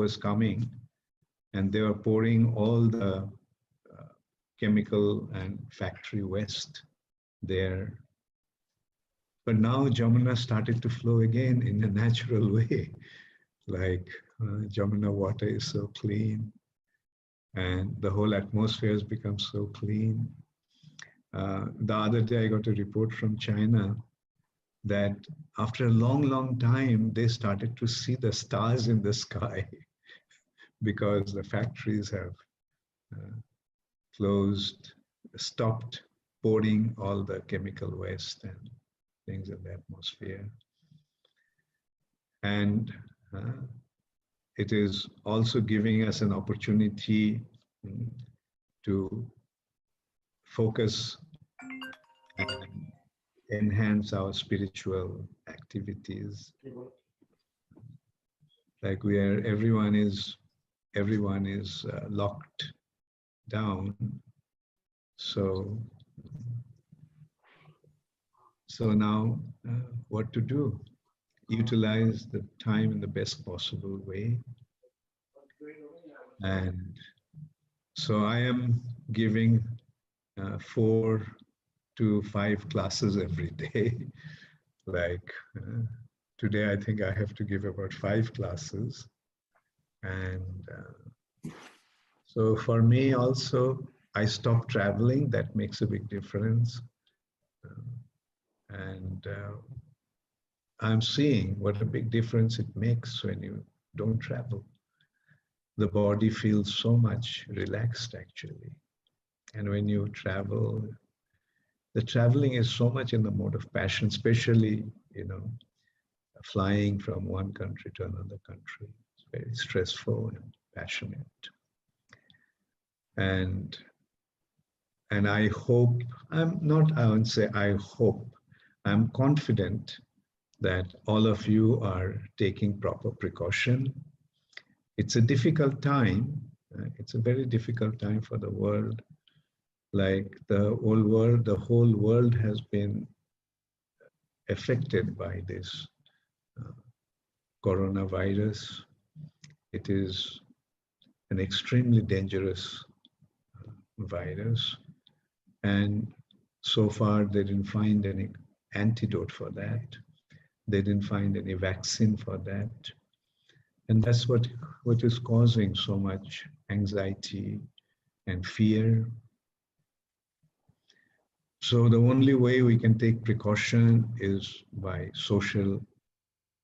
was coming, and they were pouring all the chemical and factory waste there. But now Jamuna started to flow again in a natural way. Like Jamuna water is so clean, and the whole atmosphere has become so clean. The other day I got a report from China that after a long, long time, they started to see the stars in the sky because the factories have closed, stopped pouring all the chemical waste and things in the atmosphere. And it is also giving us an opportunity to focus and enhance our spiritual activities. Like everyone is locked down. So now what to do? Utilize the time in the best possible way. And so I am giving 4 to 5 classes every day. Like today, I think I have to give about 5 classes. And so for me also, I stopped traveling. That makes a big difference. And I'm seeing what a big difference it makes when you don't travel. The body feels so much relaxed actually. And when you travel, the traveling is so much in the mode of passion, especially, flying from one country to another country. It's very stressful and passionate. And I hope, I won't say I hope, I'm confident that all of you are taking proper precaution. It's a difficult time. It's a very difficult time for the world. Like the whole world has been affected by this coronavirus. It is an extremely dangerous virus. And so far they didn't find any antidote for that. They didn't find any vaccine for that. And that's what is causing so much anxiety and fear. So the only way we can take precaution is by social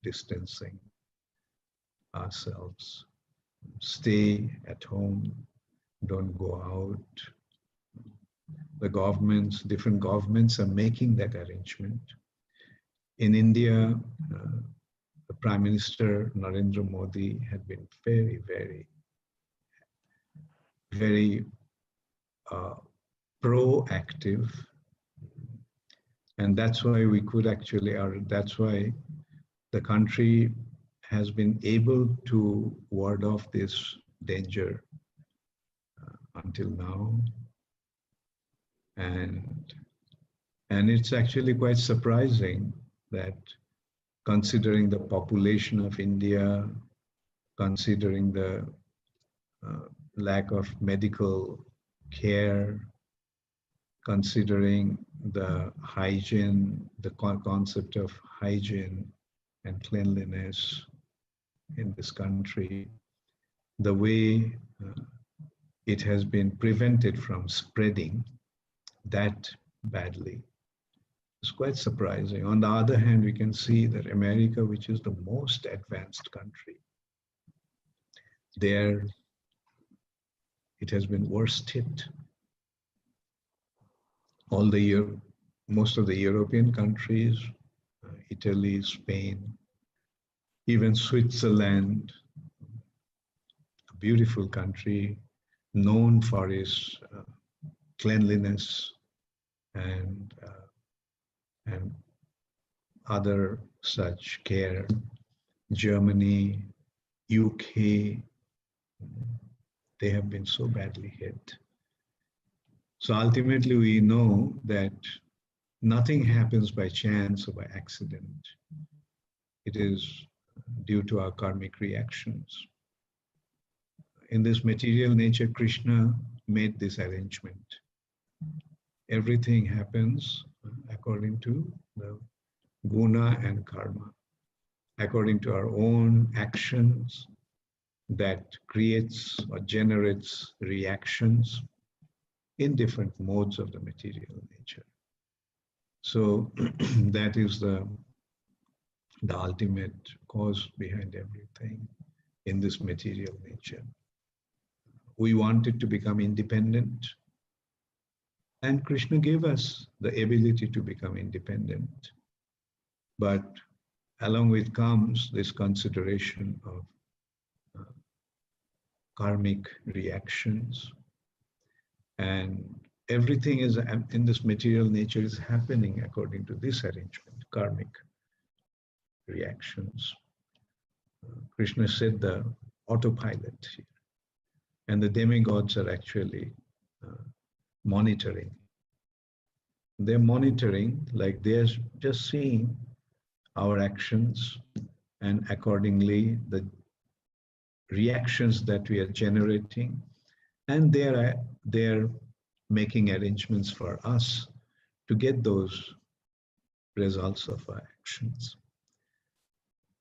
distancing ourselves. Stay at home, don't go out. The governments, different governments are making that arrangement. In India, the Prime Minister Narendra Modi had been very, very, very proactive. And that's why we could actually, that's why the country has been able to ward off this danger until now. And it's actually quite surprising that considering the population of India, considering the lack of medical care, considering the hygiene, the concept of hygiene and cleanliness in this country, the way it has been prevented from spreading that badly. It's quite surprising. On the other hand, we can see that America, which is the most advanced country, there it has been worst hit. Most of the European countries, Italy, Spain, even Switzerland, a beautiful country, known for its cleanliness and other such care. Germany, UK, they have been so badly hit. So ultimately we know that nothing happens by chance or by accident. It is due to our karmic reactions. in this material nature, Krishna made this arrangement. Everything happens according to the guna and karma, according to our own actions that creates or generates reactions in different modes of the material nature. So that is the ultimate cause behind everything in this material nature. We wanted to become independent, and Krishna gave us the ability to become independent. But along with comes this consideration of karmic reactions, and everything is in this material nature is happening according to this arrangement, karmic reactions. Krishna said the autopilot here, and the demigods are actually monitoring. They're monitoring, like they're just seeing our actions, and accordingly the reactions that we are generating, and they're making arrangements for us to get those results of our actions.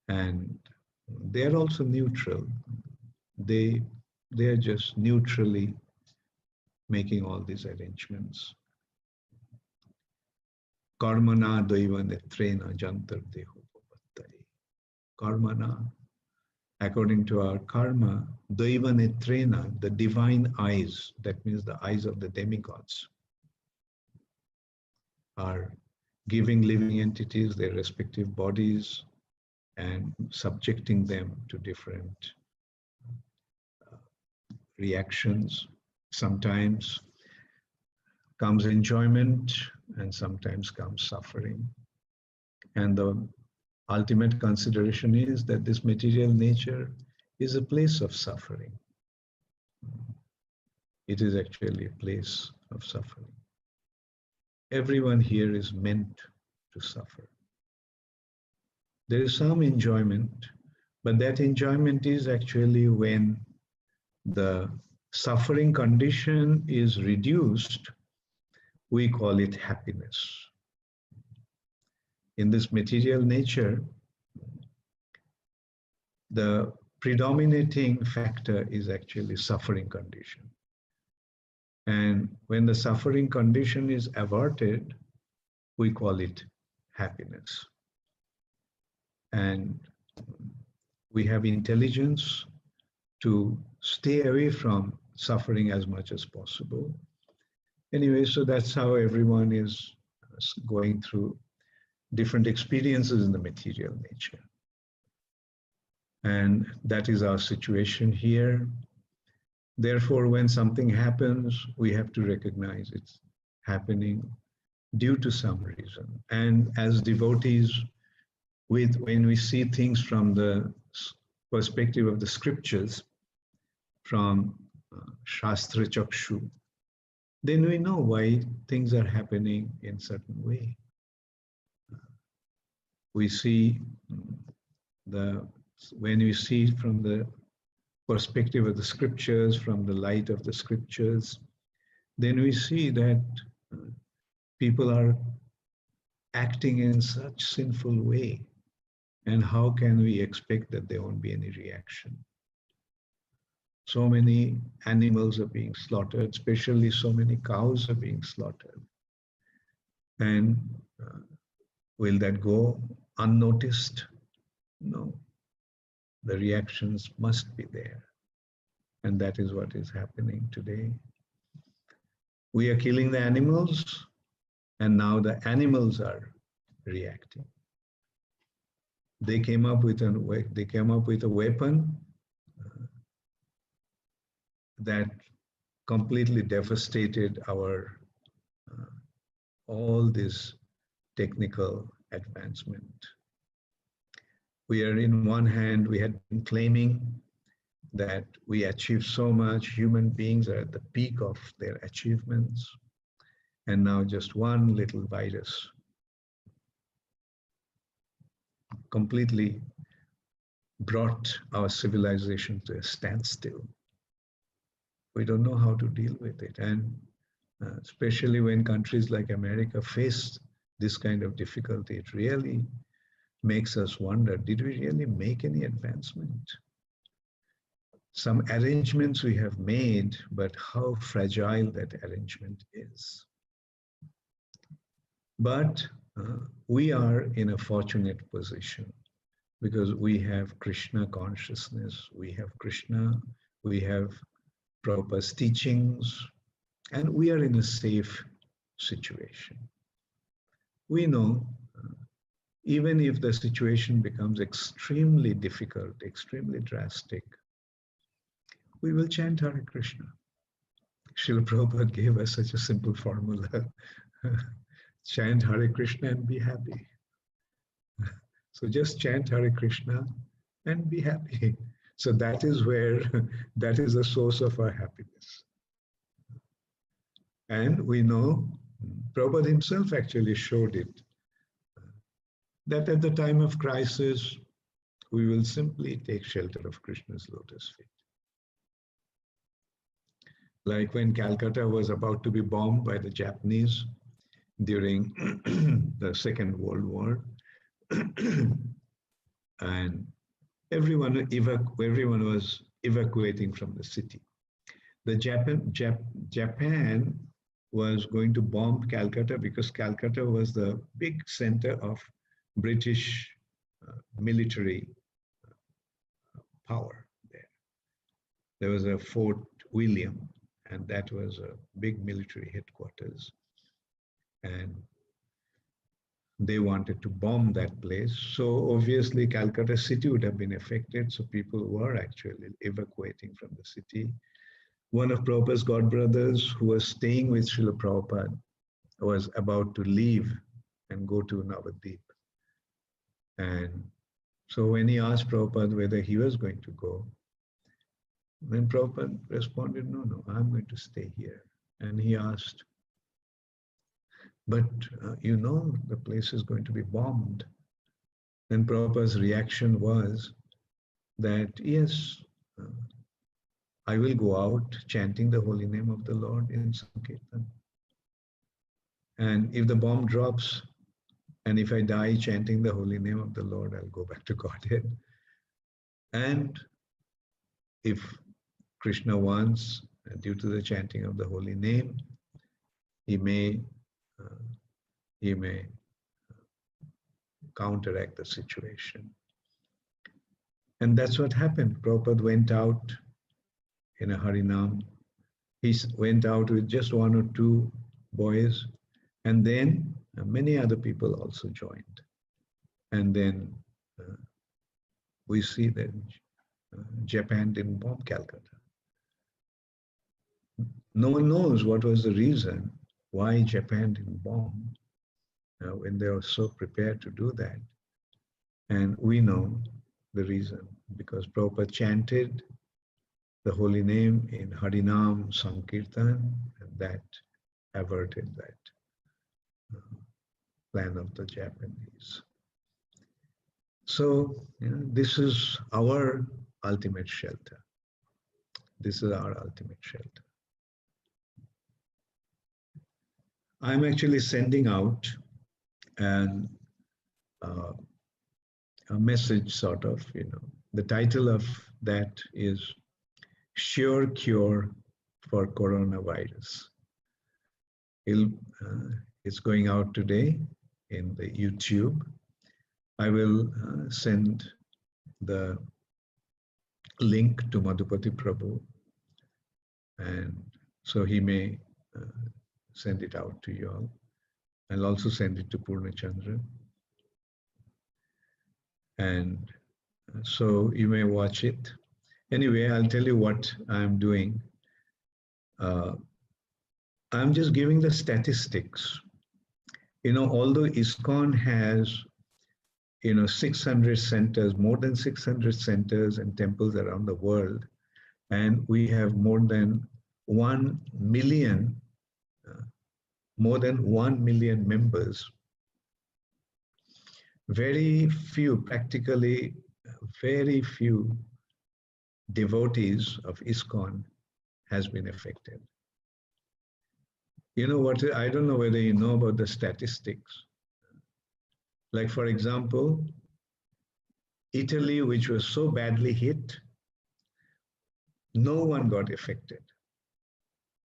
And they're also neutral. They're just neutrally making all these arrangements. Karmana daiva netrena jantar deho bhavattai. Karmana, according to our karma, daiva netrena, the divine eyes, that means the eyes of the demigods, are giving living entities their respective bodies and subjecting them to different reactions. Sometimes comes enjoyment and sometimes comes suffering. And the ultimate consideration is that this material nature is a place of suffering. It is actually a place of suffering. Everyone here is meant to suffer. There is some enjoyment, but that enjoyment is actually when the suffering condition is reduced, we call it happiness. In this material nature, the predominating factor is actually suffering condition. And when the suffering condition is averted, we call it happiness. And we have intelligence to stay away from suffering as much as possible. Anyway, so that's how everyone is going through different experiences in the material nature. And that is our situation here. Therefore, when something happens, we have to recognize it's happening due to some reason. And as devotees, when we see things from the perspective of the scriptures, from Shastra Chakshu, then we know why things are happening in certain way. We see when we see from the perspective of the scriptures, from the light of the scriptures, then we see that people are acting in such sinful way. And how can we expect that there won't be any reaction? So many animals are being slaughtered, especially so many cows are being slaughtered. And will that go unnoticed? No. The reactions must be there. And that is what is happening today. We are killing the animals, and now the animals are reacting. They came up with a weapon that completely devastated our all this technical advancement. We are, in one hand, we had been claiming that we achieved so much, human beings are at the peak of their achievements, and now just one little virus completely brought our civilization to a standstill. We don't know how to deal with it. And especially when countries like America face this kind of difficulty, it really makes us wonder, did we really make any advancement? Some arrangements we have made, but how fragile that arrangement is. But we are in a fortunate position because we have Krishna consciousness, we have Krishna, we have Prabhupada's teachings, and we are in a safe situation. We know even if the situation becomes extremely difficult, extremely drastic, we will chant Hare Krishna. Srila Prabhupada gave us such a simple formula. Chant Hare Krishna and be happy. So just chant Hare Krishna and be happy. So that is where, that is the source of our happiness. And we know, Prabhupada himself actually showed it, that at the time of crisis, we will simply take shelter of Krishna's lotus feet. Like when Calcutta was about to be bombed by the Japanese during the Second World War, and everyone was evacuating from the city. The Japan was going to bomb Calcutta because Calcutta was the big center of British military power there. There was a Fort William, and that was a big military headquarters. And they wanted to bomb that place. So obviously Calcutta city would have been affected. So people were actually evacuating from the city. One of Prabhupada's godbrothers who was staying with Srila Prabhupada was about to leave and go to Navadvip. And so when he asked Prabhupada whether he was going to go, then Prabhupada responded, no, I'm going to stay here. And he asked, but you know the place is going to be bombed. Then Prabhupada's reaction was that, yes, I will go out chanting the holy name of the Lord in Sankirtan. And if the bomb drops, and if I die chanting the holy name of the Lord, I'll go back to Godhead. And if Krishna wants, due to the chanting of the holy name, he may counteract the situation. And that's what happened. Prabhupada went out in a Harinam. He went out with just one or two boys, and then many other people also joined. And then we see that Japan didn't bomb Calcutta. No one knows what was the reason why Japan didn't bomb when they were so prepared to do that. And we know the reason, because Prabhupada chanted the holy name in Harinam Sankirtan, and that averted that plan of the Japanese. So this is our ultimate shelter. This is our ultimate shelter. I'm actually sending out a message, sort of, the title of that is Sure Cure for Coronavirus. It's going out today in the YouTube. I will send the link to Madhupati Prabhu, and so he may send it out to you all. I'll also send it to Purna Chandra. And so you may watch it. Anyway, I'll tell you what I'm doing. I'm just giving the statistics. Although ISKCON has 600 centers, more than 600 centers and temples around the world, and we have more than 1 million members. Practically very few devotees of ISKCON has been affected. You know what, I don't know whether you know about the statistics. Like, for example, Italy, which was so badly hit, no one got affected.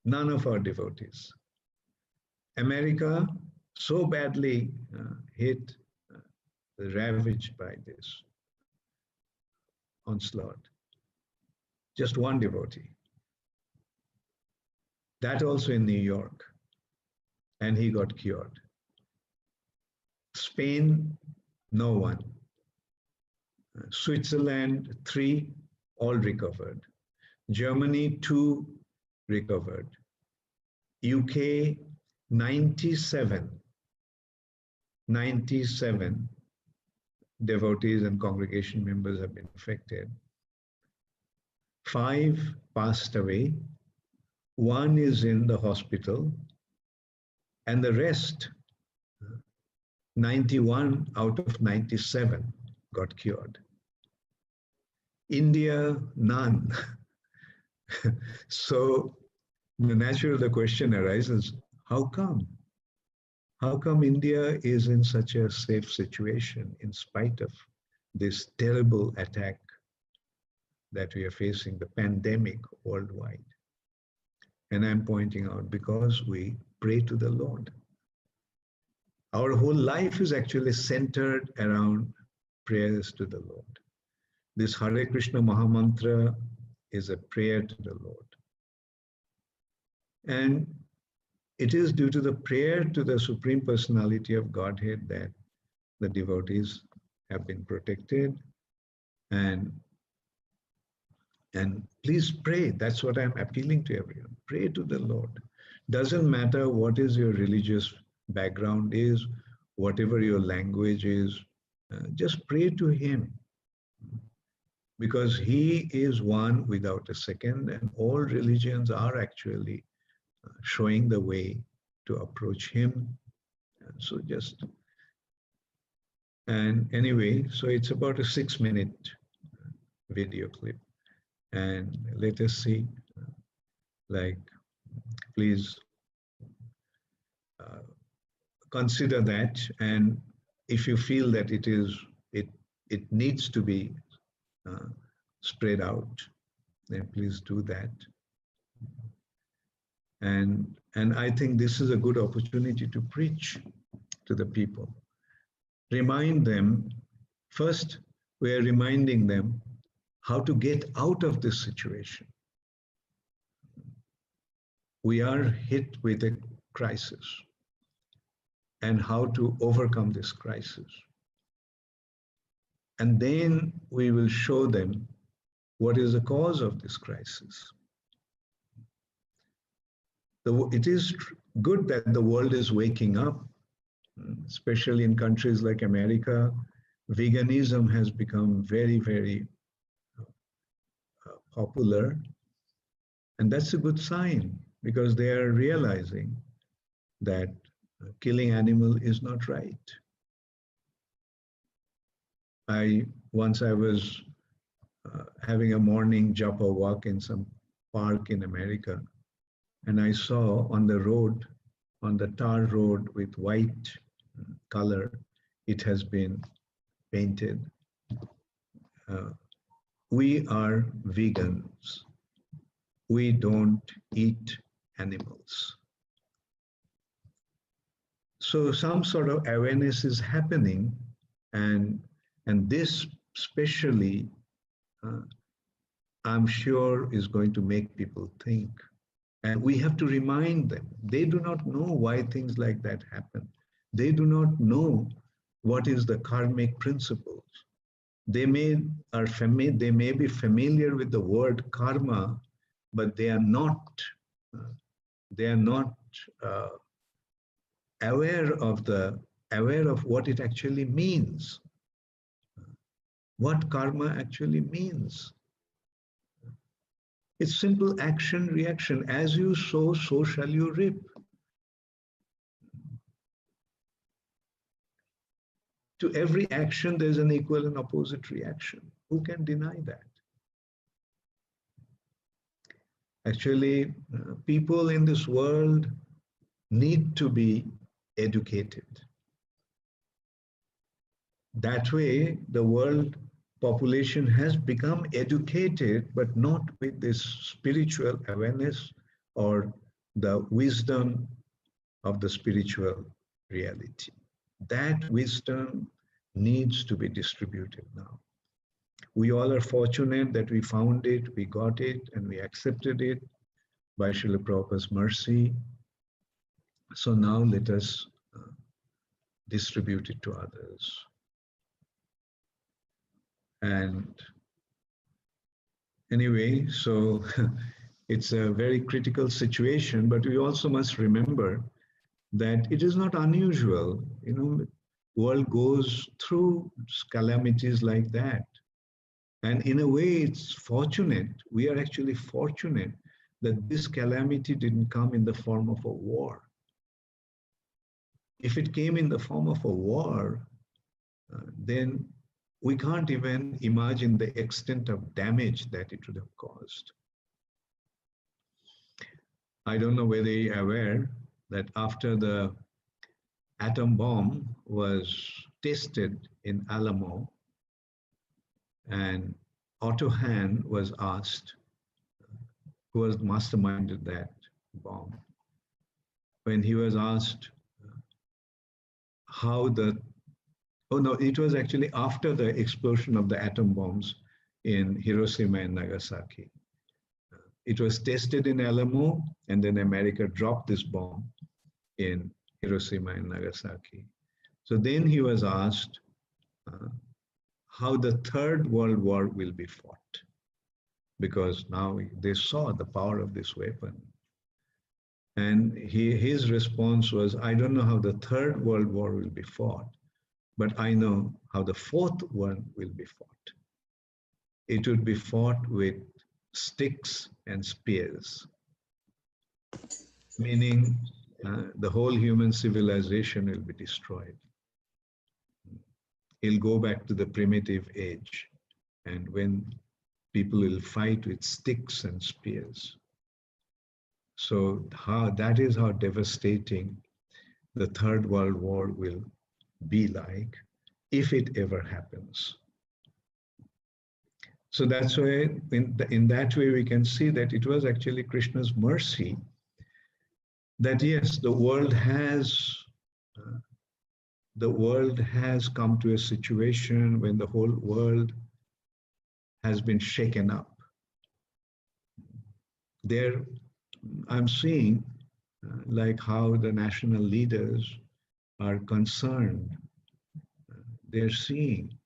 None of our devotees. America, so badly hit, ravaged by this onslaught. Just one devotee. That also in New York. And he got cured. Spain, no one. Switzerland, 3, all recovered. Germany, 2 recovered. UK, 97 devotees and congregation members have been affected. 5 passed away. 1 is in the hospital. And the rest, 91 out of 97 got cured. India, none. So the question arises, how come? How come India is in such a safe situation in spite of this terrible attack that we are facing, the pandemic worldwide? And I'm pointing out because we pray to the Lord. Our whole life is actually centered around prayers to the Lord. This Hare Krishna Mahamantra is a prayer to the Lord. And it is due to the prayer to the Supreme Personality of Godhead that the devotees have been protected. And please pray. That's what I'm appealing to everyone. Pray to the Lord. Doesn't matter what is your religious background is, whatever your language is, just pray to Him. Because He is one without a second, and all religions are actually showing the way to approach Him. So and anyway, so it's about a 6-minute video clip. And let us see, please consider that. And if you feel that it needs to be spread out, then please do that. And I think this is a good opportunity to preach to the people. Remind them, first, we are reminding them how to get out of this situation. We are hit with a crisis, and how to overcome this crisis. And then we will show them what is the cause of this crisis. It is good that the world is waking up, especially in countries like America. Veganism has become very, very popular. And that's a good sign, because they are realizing that killing animal is not right. Once I was having a morning japa walk in some park in America, and I saw on the road, on the tar road with white color, it has been painted. We are vegans. We don't eat animals. So some sort of awareness is happening, and this especially, I'm sure, is going to make people think. And we have to remind them. They do not know why things like that happen. They do not know what is the karmic principles. They may be familiar with the word karma, but they are not aware of what it actually means, what karma actually means. It's simple action, reaction. As you sow, so shall you reap. To every action, there's an equal and opposite reaction. Who can deny that? Actually, people in this world need to be educated. That way, the world population has become educated, but not with this spiritual awareness or the wisdom of the spiritual reality. That wisdom needs to be distributed now. We all are fortunate that we found it, we got it, and we accepted it by Srila Prabhupada's mercy. So now let us distribute it to others. And anyway, so it's a very critical situation, but we also must remember that it is not unusual. World goes through calamities like that. And in a way, it's fortunate. We are actually fortunate that this calamity didn't come in the form of a war. If it came in the form of a war, then we can't even imagine the extent of damage that it would have caused. I don't know whether you're aware that after the atom bomb was tested in Alamo, and Otto Hahn was asked, who was masterminded that bomb, when he was asked it was actually after the explosion of the atom bombs in Hiroshima and Nagasaki. It was tested in Alamo, and then America dropped this bomb in Hiroshima and Nagasaki. So then he was asked how the Third World War will be fought, because now they saw the power of this weapon. And his response was, I don't know how the Third World War will be fought, but I know how the fourth one will be fought. It would be fought with sticks and spears, meaning the whole human civilization will be destroyed. It'll go back to the primitive age, and when people will fight with sticks and spears. So that is how devastating the Third World War will be like, if it ever happens. So that's why, in that way, we can see that it was actually Krishna's mercy that yes, the world has come to a situation when the whole world has been shaken up. There, I'm seeing like how the national leaders are concerned. They're seeing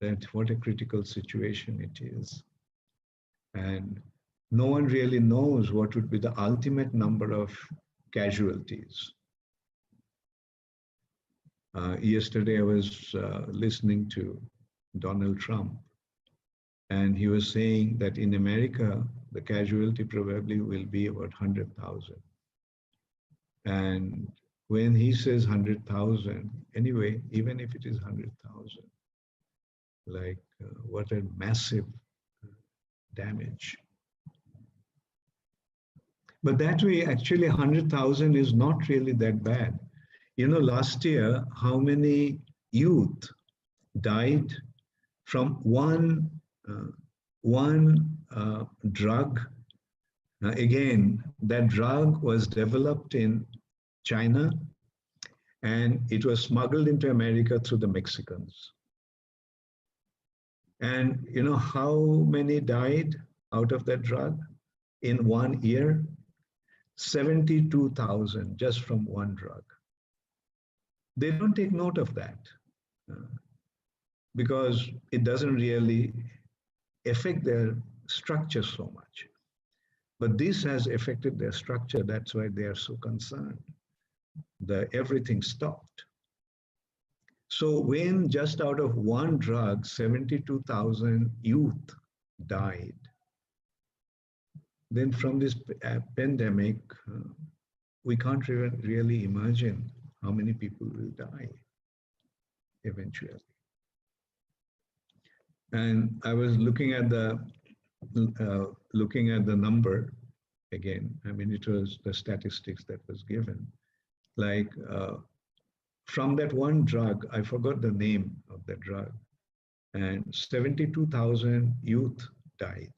that what a critical situation it is. And no one really knows what would be the ultimate number of casualties. Yesterday I was listening to Donald Trump, and he was saying that in America, the casualty probably will be about 100,000. And when he says 100,000, anyway, even if it is 100,000, like what a massive damage. But that way, actually 100,000 is not really that bad. Last year, how many youth died from one drug? Again, that drug was developed in China, and it was smuggled into America through the Mexicans. And how many died out of that drug in 1 year? 72,000 just from one drug. They don't take note of that because it doesn't really affect their structure so much. But this has affected their structure. That's why they are so concerned. Everything stopped. So when just out of one drug, 72,000 youth died, then from this pandemic, we can't really imagine how many people will die eventually. And I was looking at the looking at the number again, I mean, it was the statistics that was given. Like from that one drug, I forgot the name of the drug, and 72,000 youth died.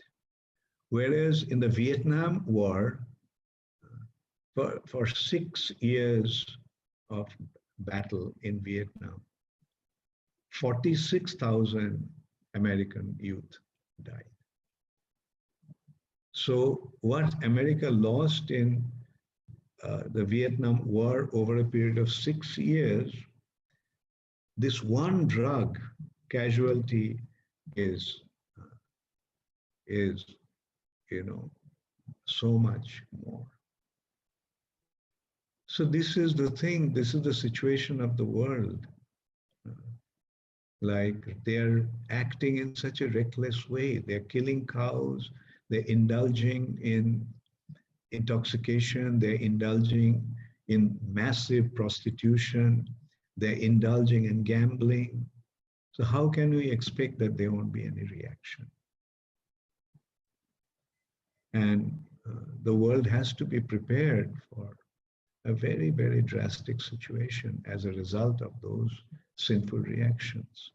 Whereas in the Vietnam War, for 6 years of battle in Vietnam, 46,000 American youth died. So what America lost in the Vietnam War over a period of 6 years, this one drug casualty is so much more. So this is the thing, this is the situation of the world. Like they're acting in such a reckless way. They're killing cows, they're indulging in intoxication, they're indulging in massive prostitution, they're indulging in gambling. So how can we expect that there won't be any reaction? And the world has to be prepared for a very, very drastic situation as a result of those sinful reactions.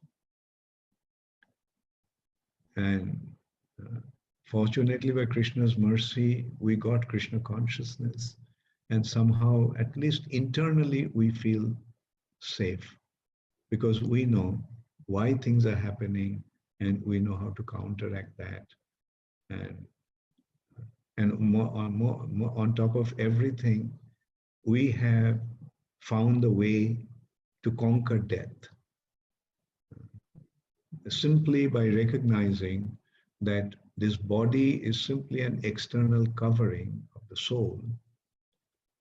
And fortunately, by Krishna's mercy, we got Krishna consciousness, and somehow, at least internally, we feel safe because we know why things are happening and we know how to counteract that. And more on top of everything, we have found the way to conquer death simply by recognizing that this body is simply an external covering of the soul.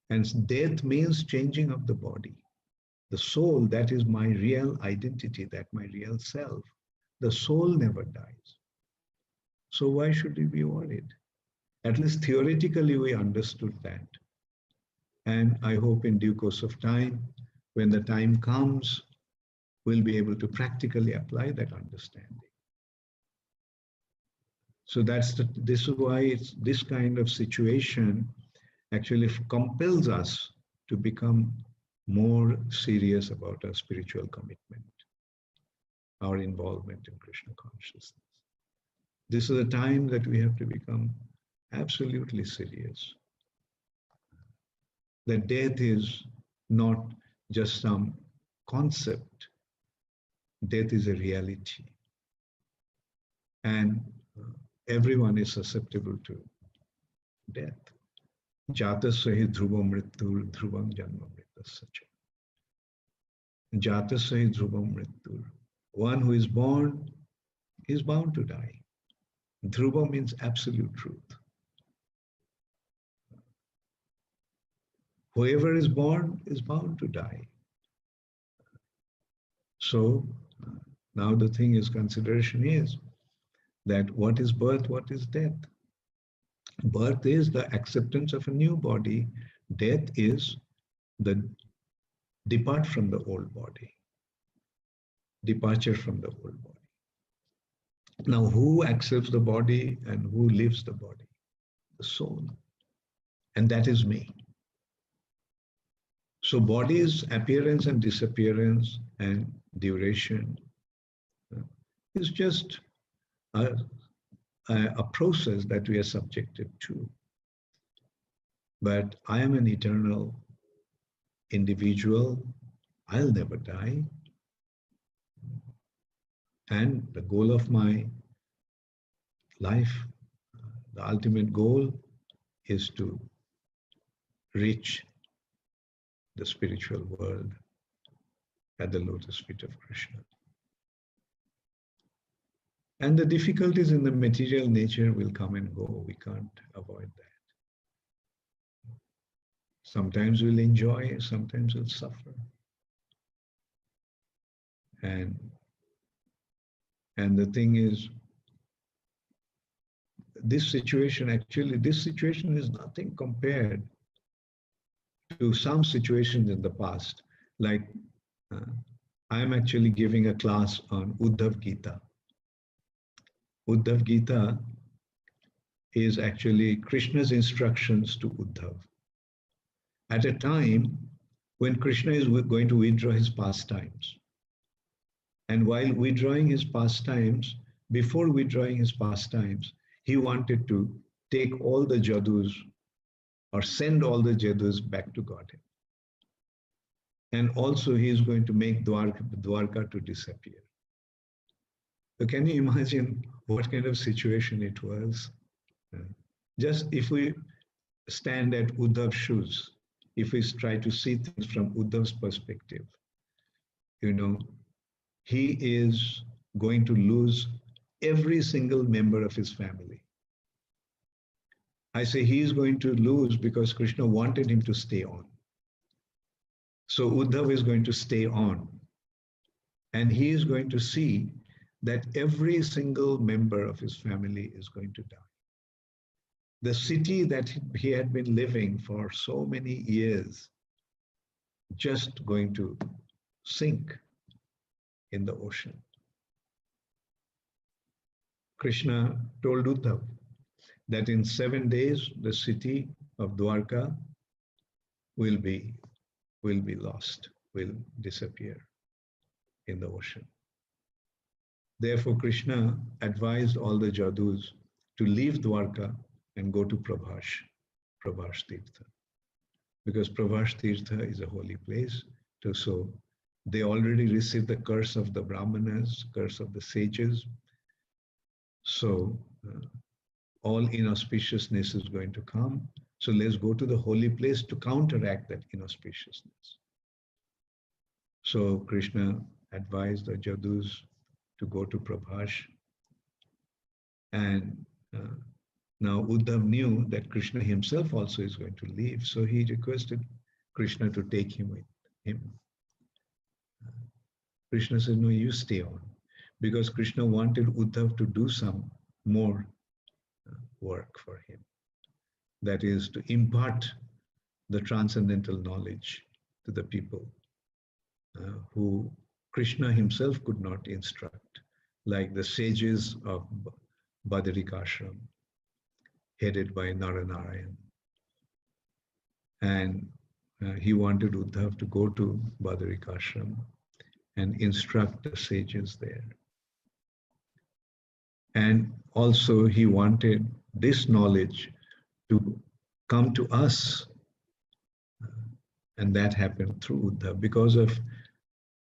And death means changing of the body. The soul, that is my real identity, that my real self. The soul never dies. So why should we be worried? At least theoretically we understood that. And I hope in due course of time, when the time comes, we'll be able to practically apply that understanding. So this is why this kind of situation actually compels us to become more serious about our spiritual commitment, our involvement in Krishna consciousness. This is a time that we have to become absolutely serious. That death is not just some concept. Death is a reality. And everyone is susceptible to death. Jatasahi dhruvam mrittur dhruvam janma mritasya. Jatasahi dhruvam mrittur. One who is born is bound to die. Dhruva means absolute truth. Whoever is born is bound to die. So now the thing is, consideration is that what is birth, what is death? Birth is the acceptance of a new body. Death is the depart from the old body. Departure from the old body. Now who accepts the body and who lives the body? The soul. And that is me. So body's appearance and disappearance and duration is just a process that we are subjected to. But I am an eternal individual. I'll never die. And the goal of my life, the ultimate goal, is to reach the spiritual world at the lotus feet of Krishna. And the difficulties in the material nature will come and go. We can't avoid that. Sometimes we'll enjoy, sometimes we'll suffer. And the thing is, this situation is nothing compared to some situations in the past. Like I am actually giving a class on Uddhav Gita. Uddhav Gita is actually Krishna's instructions to Uddhav at a time when Krishna is going to withdraw his pastimes. And while withdrawing his pastimes, before withdrawing his pastimes, he wanted to take all the jadus or send all the jadus back to Godhead. And also he is going to make Dwarka to disappear. So can you imagine what kind of situation it was? Just if we stand at Uddhav's shoes, if we try to see things from Uddhav's perspective, he is going to lose every single member of his family. I say he is going to lose because Krishna wanted him to stay on. So Uddhav is going to stay on. And he is going to see that every single member of his family is going to die. The city that he had been living for so many years, just going to sink in the ocean. Krishna told Uddhav that in 7 days, the city of Dwarka will be lost, will disappear in the ocean. Therefore, Krishna advised all the Jadus to leave Dwarka and go to Prabhash Tirtha. Because Prabhash Tirtha is a holy place. So they already received the curse of the Brahmanas, curse of the sages. So all inauspiciousness is going to come. So let's go to the holy place to counteract that inauspiciousness. So Krishna advised the Jadus to go to Prabhash. And now Uddhav knew that Krishna himself also is going to leave. So he requested Krishna to take him with him. Krishna said, no, you stay on. Because Krishna wanted Uddhav to do some more work for him. That is to impart the transcendental knowledge to the people who Krishna himself could not instruct, like the sages of Badarikashram, headed by Naranarayan. And he wanted Uddhav to go to Badarikashram and instruct the sages there. And also he wanted this knowledge to come to us. And that happened through Uddhav. Because of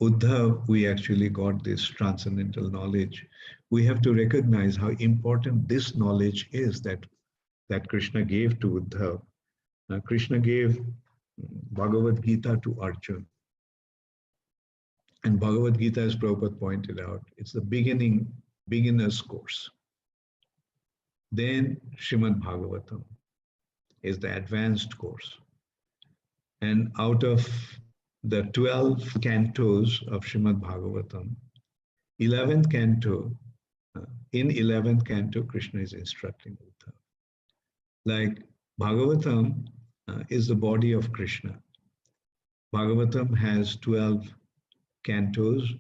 Uddhav, we actually got this transcendental knowledge. We have to recognize how important this knowledge is that Krishna gave to Uddhav. Krishna gave Bhagavad Gita to Arjuna. And Bhagavad Gita, as Prabhupada pointed out, it's the beginner's course. Then Srimad Bhagavatam is the advanced course. And out of the 12 cantos of Srimad Bhagavatam, 11th canto, in 11th canto, Krishna is instructing Uddhav. Like Bhagavatam is the body of Krishna. Bhagavatam has 12 cantos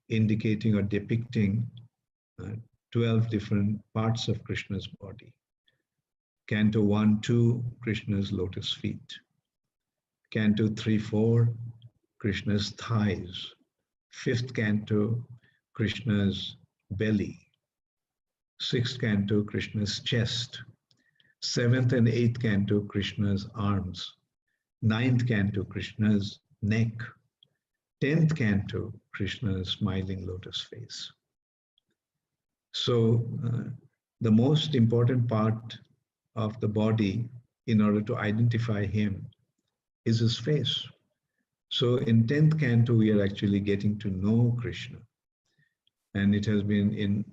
indicating or depicting 12 different parts of Krishna's body. Canto 1, 2, Krishna's lotus feet. Canto 3, 4, Krishna's thighs. 5th canto, Krishna's belly. 6th canto, Krishna's chest. 7th and 8th canto, Krishna's arms. 9th canto, Krishna's neck. 10th canto, Krishna's smiling lotus face. So the most important part of the body in order to identify him is his face. So in 10th canto, we are actually getting to know Krishna. And it has been in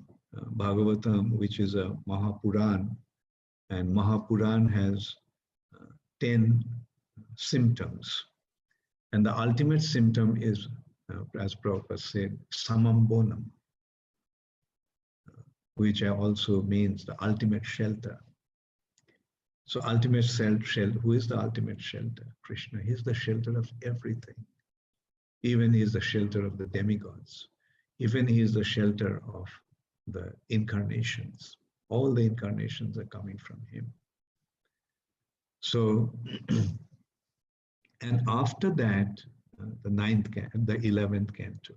Bhagavatam, which is a Mahapuran. And Mahapuran has 10 symptoms. And the ultimate symptom is, as Prabhupada said, samambonam, which also means the ultimate shelter. So ultimate shelter, who is the ultimate shelter? Krishna. He is the shelter of everything. Even he is the shelter of the demigods. Even he is the shelter of the incarnations. All the incarnations are coming from him. So, and after that, the 11th canto.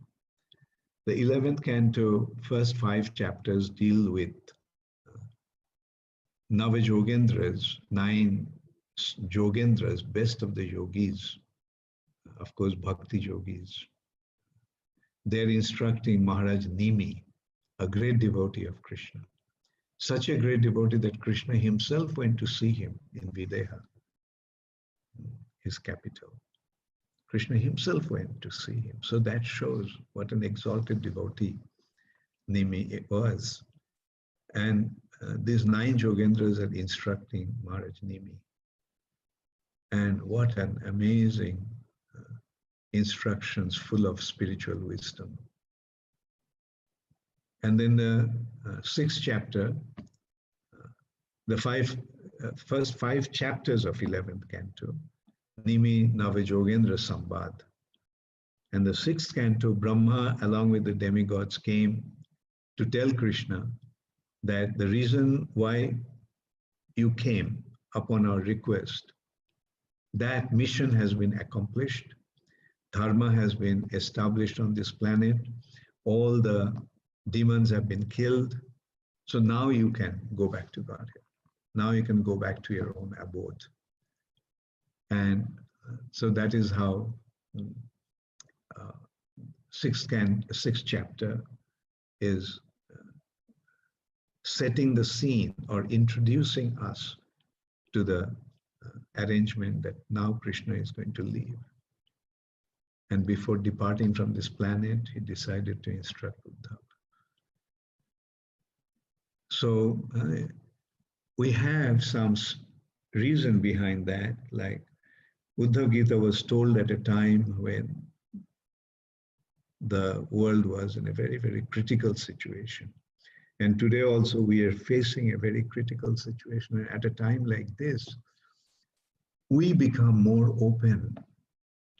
The 11th canto, first 5 chapters deal with Navajogendras, 9 Jogendras, best of the yogis, of course, Bhakti yogis. They're instructing Maharaj Nimi, a great devotee of Krishna. Such a great devotee that Krishna himself went to see him in Videha, his capital. Krishna himself went to see him. So that shows what an exalted devotee Nimi was. And these 9 Jogendras are instructing Maharaj Nimi. And what an amazing instructions full of spiritual wisdom. And then the 6th chapter, the first 5 chapters of 11th canto, Nimi Navajogendra Sambad. And the 6th canto, Brahma along with the demigods came to tell Krishna that the reason why you came upon our request, that mission has been accomplished. Dharma has been established on this planet. All the demons have been killed. So now you can go back to Godhead. Now you can go back to your own abode. And so that is how 6th chapter is setting the scene or introducing us to the arrangement that now Krishna is going to leave. And before departing from this planet, he decided to instruct Uddhava. So we have some reason behind that, like Uddhava Gita was told at a time when the world was in a very, very critical situation. And today also we are facing a very critical situation. And at a time like this, we become more open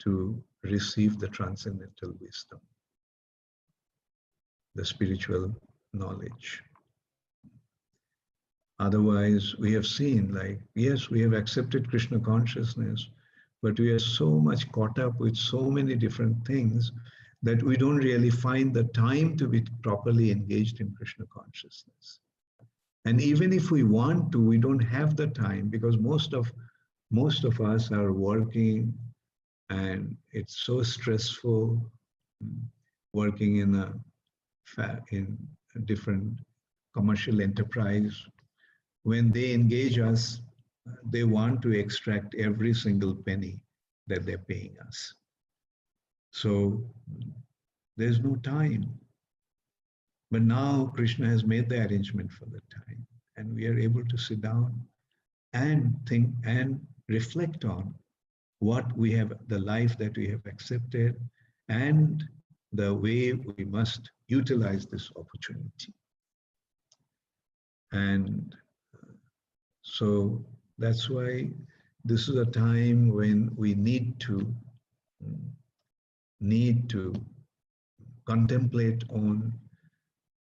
to receive the transcendental wisdom, the spiritual knowledge. Otherwise, we have seen, like, yes, we have accepted Krishna consciousness, but we are so much caught up with so many different things that we don't really find the time to be properly engaged in Krishna consciousness. And even if we want to, we don't have the time, because most of us are working and it's so stressful, working in a different commercial enterprise. When they engage us, they want to extract every single penny that they're paying us. So there's no time. But now Krishna has made the arrangement for the time, and we are able to sit down and think and reflect on what we have, the life that we have accepted, and the way we must utilize this opportunity. And so that's why this is a time when we need to contemplate on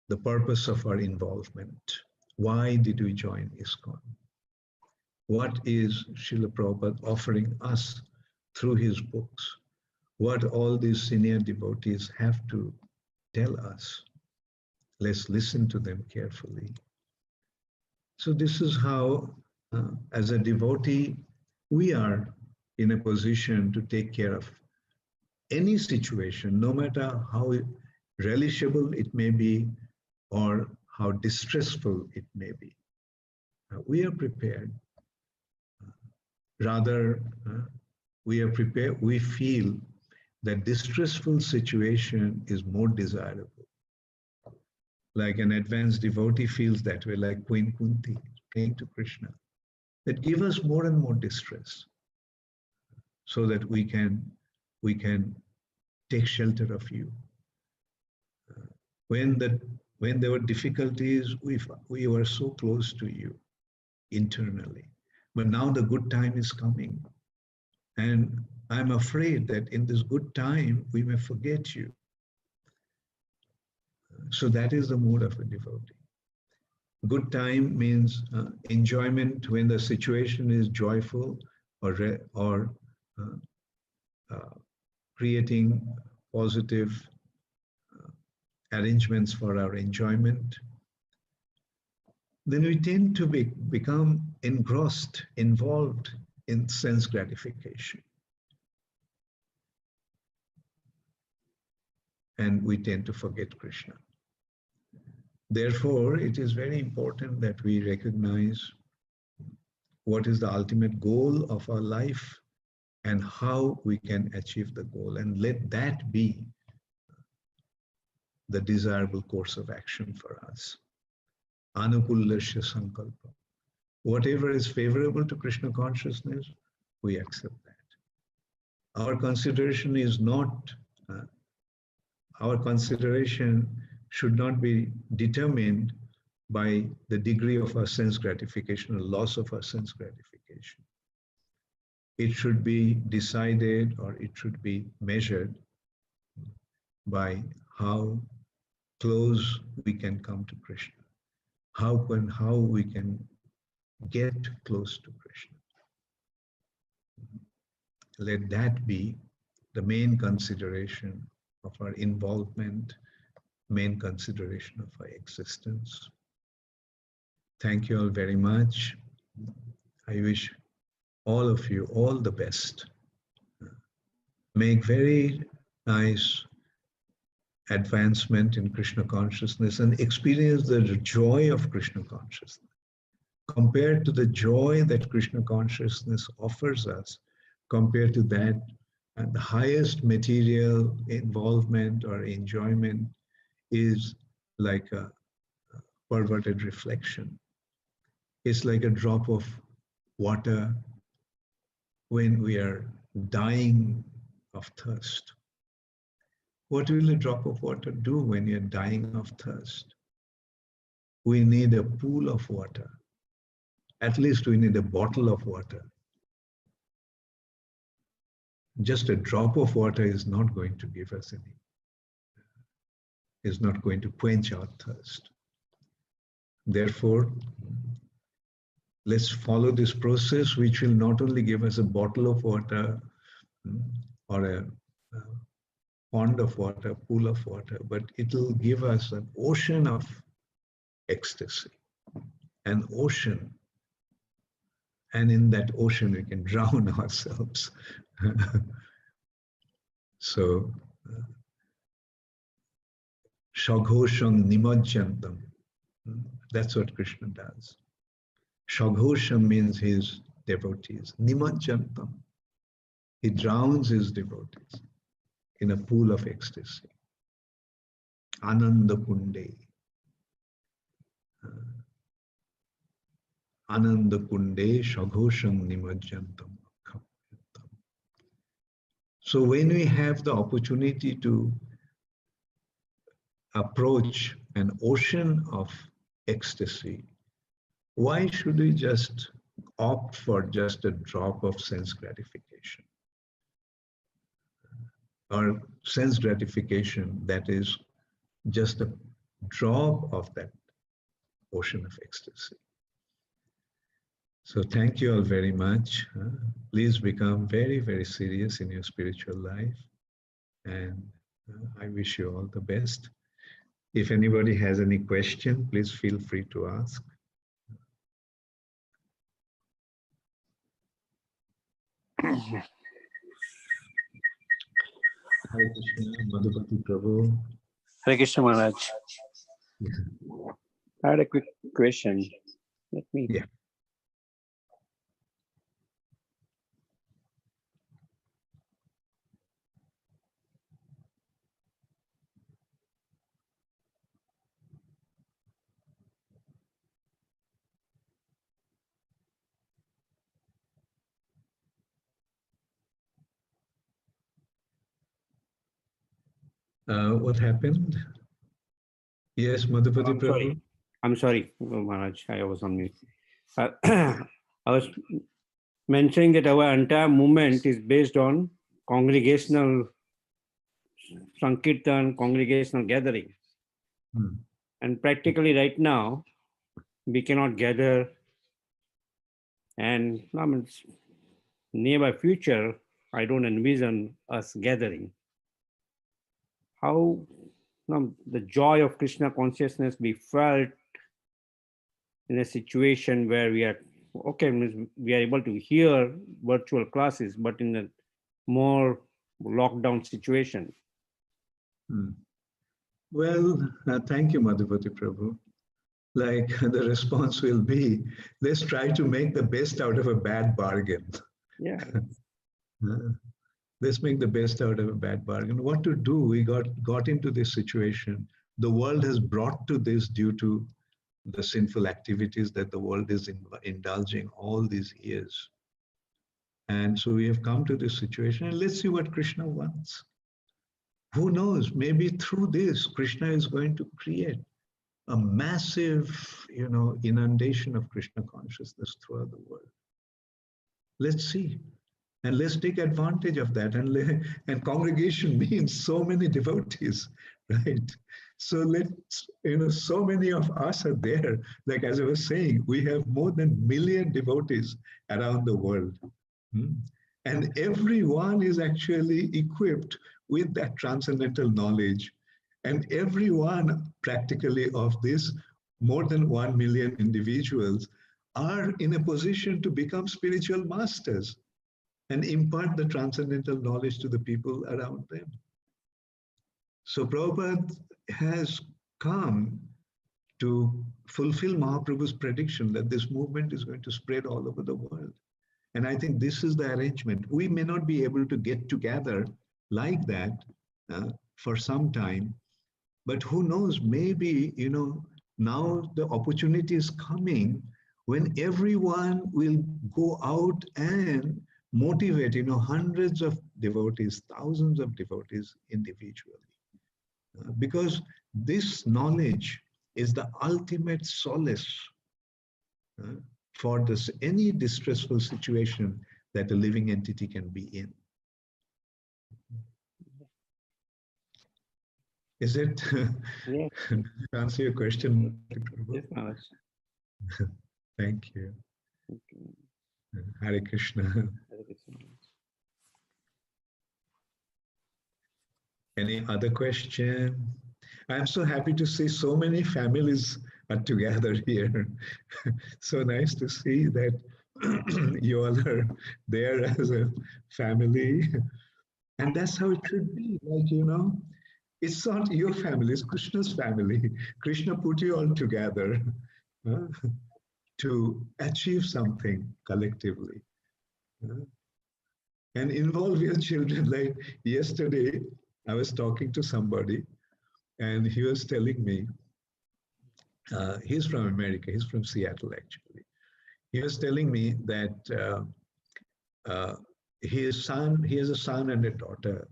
the purpose of our involvement. Why did we join ISKCON? What is Srila Prabhupada offering us through his books? What all these senior devotees have to tell us? Let's listen to them carefully. So this is how, as a devotee, we are in a position to take care of any situation, no matter how relishable it may be or how distressful it may be. We are prepared. Rather, we are prepared. We feel that distressful situation is more desirable. Like an advanced devotee feels that way, like Queen Kunti praying to Krishna, that give us more and more distress so that we can take shelter of you. When there were difficulties, we were so close to you internally. But now the good time is coming. And I'm afraid that in this good time, we may forget you. So that is the mood of a devotee. Good time means enjoyment when the situation is joyful, or creating positive arrangements for our enjoyment. Then we tend to become engrossed, involved in sense gratification. And we tend to forget Krishna. Therefore, it is very important that we recognize what is the ultimate goal of our life and how we can achieve the goal, and let that be the desirable course of action for us. Anukullasya sankalpa. Whatever is favorable to Krishna consciousness, we accept that. Our consideration is not, our consideration should not be determined by the degree of our sense gratification or loss of our sense gratification. It should be decided, or it should be measured by how close we can come to Krishna, how we can get close to Krishna. Let that be the main consideration of our involvement, main consideration of our existence. Thank you all very much. I wish all of you all the best. Make very nice advancement in Krishna consciousness and experience the joy of Krishna consciousness. Compared to the joy that Krishna consciousness offers us, compared to that, and the highest material involvement or enjoyment is like a perverted reflection. It's like a drop of water when we are dying of thirst. What will a drop of water do when you're dying of thirst? We need a pool of water. At least we need a bottle of water. Just a drop of water is not going to give us any, is not going to quench our thirst. Therefore, let's follow this process, which will not only give us a bottle of water or a pond of water, pool of water, but it will give us an ocean of ecstasy, an ocean. And in that ocean, we can drown ourselves. So, Shaghosham nimajjantam. That's what Krishna does. Shaghosham means his devotees. Nimajjantam. He drowns his devotees in a pool of ecstasy. Ananda kunde. Ananda kunde shaghosham nimajjantam. So when we have the opportunity to approach an ocean of ecstasy, why should we just opt for just a drop of sense gratification? Or sense gratification that is just a drop of that ocean of ecstasy. So thank you all very much. Please become very, very serious in your spiritual life. And I wish you all the best. If anybody has any question, please feel free to ask. Hare Krishna, Madhupati Prabhu. Hare Krishna Maharaj. Yeah. I had a quick question. Let me. Yeah. What happened? Yes, Madhupati Prabhu. I'm sorry, Maharaj. I was on mute. I was mentioning that our entire movement is based on congregational Sankirtan, congregational gathering. And practically right now, we cannot gather, and I mean, nearby future, I don't envision us gathering. How the joy of Krishna consciousness be felt in a situation where we are, okay, we are able to hear virtual classes, but in a more lockdown situation. Well, thank you, Madhupati Prabhu. Like the response will be, let's try to make the best out of a bad bargain. Yeah. Let's make the best out of a bad bargain. What to do? We got into this situation. The world has brought to this due to the sinful activities that the world is indulging all these years. And so we have come to this situation, and let's see what Krishna wants. Who knows? Maybe through this, Krishna is going to create a massive, inundation of Krishna consciousness throughout the world. Let's see. And let's take advantage of that. And congregation means so many devotees, right? So so many of us are there. Like as I was saying, we have more than 1 million devotees around the world. And everyone is actually equipped with that transcendental knowledge. And everyone practically of this, more than 1 million individuals, are in a position to become spiritual masters and impart the transcendental knowledge to the people around them. So Prabhupada has come to fulfill Mahaprabhu's prediction that this movement is going to spread all over the world. And I think this is the arrangement. We may not be able to get together like that for some time, but who knows, maybe, now the opportunity is coming when everyone will go out and motivate, hundreds of devotees, thousands of devotees individually. Because this knowledge is the ultimate solace for any distressful situation that a living entity can be in. Is it? Yeah. To answer your question? Yes, Maharaj. Thank you. Okay. Hare Krishna. Hare Krishna. Any other question? I'm so happy to see so many families are together here. So nice to see that you all are there as a family. And that's how it should be. Like, it's not your family, it's Krishna's family. Krishna put you all together to achieve something collectively. And involve your children. Like yesterday, I was talking to somebody and he was telling me, he's from America, he's from Seattle actually. He was telling me that he has a son and a daughter,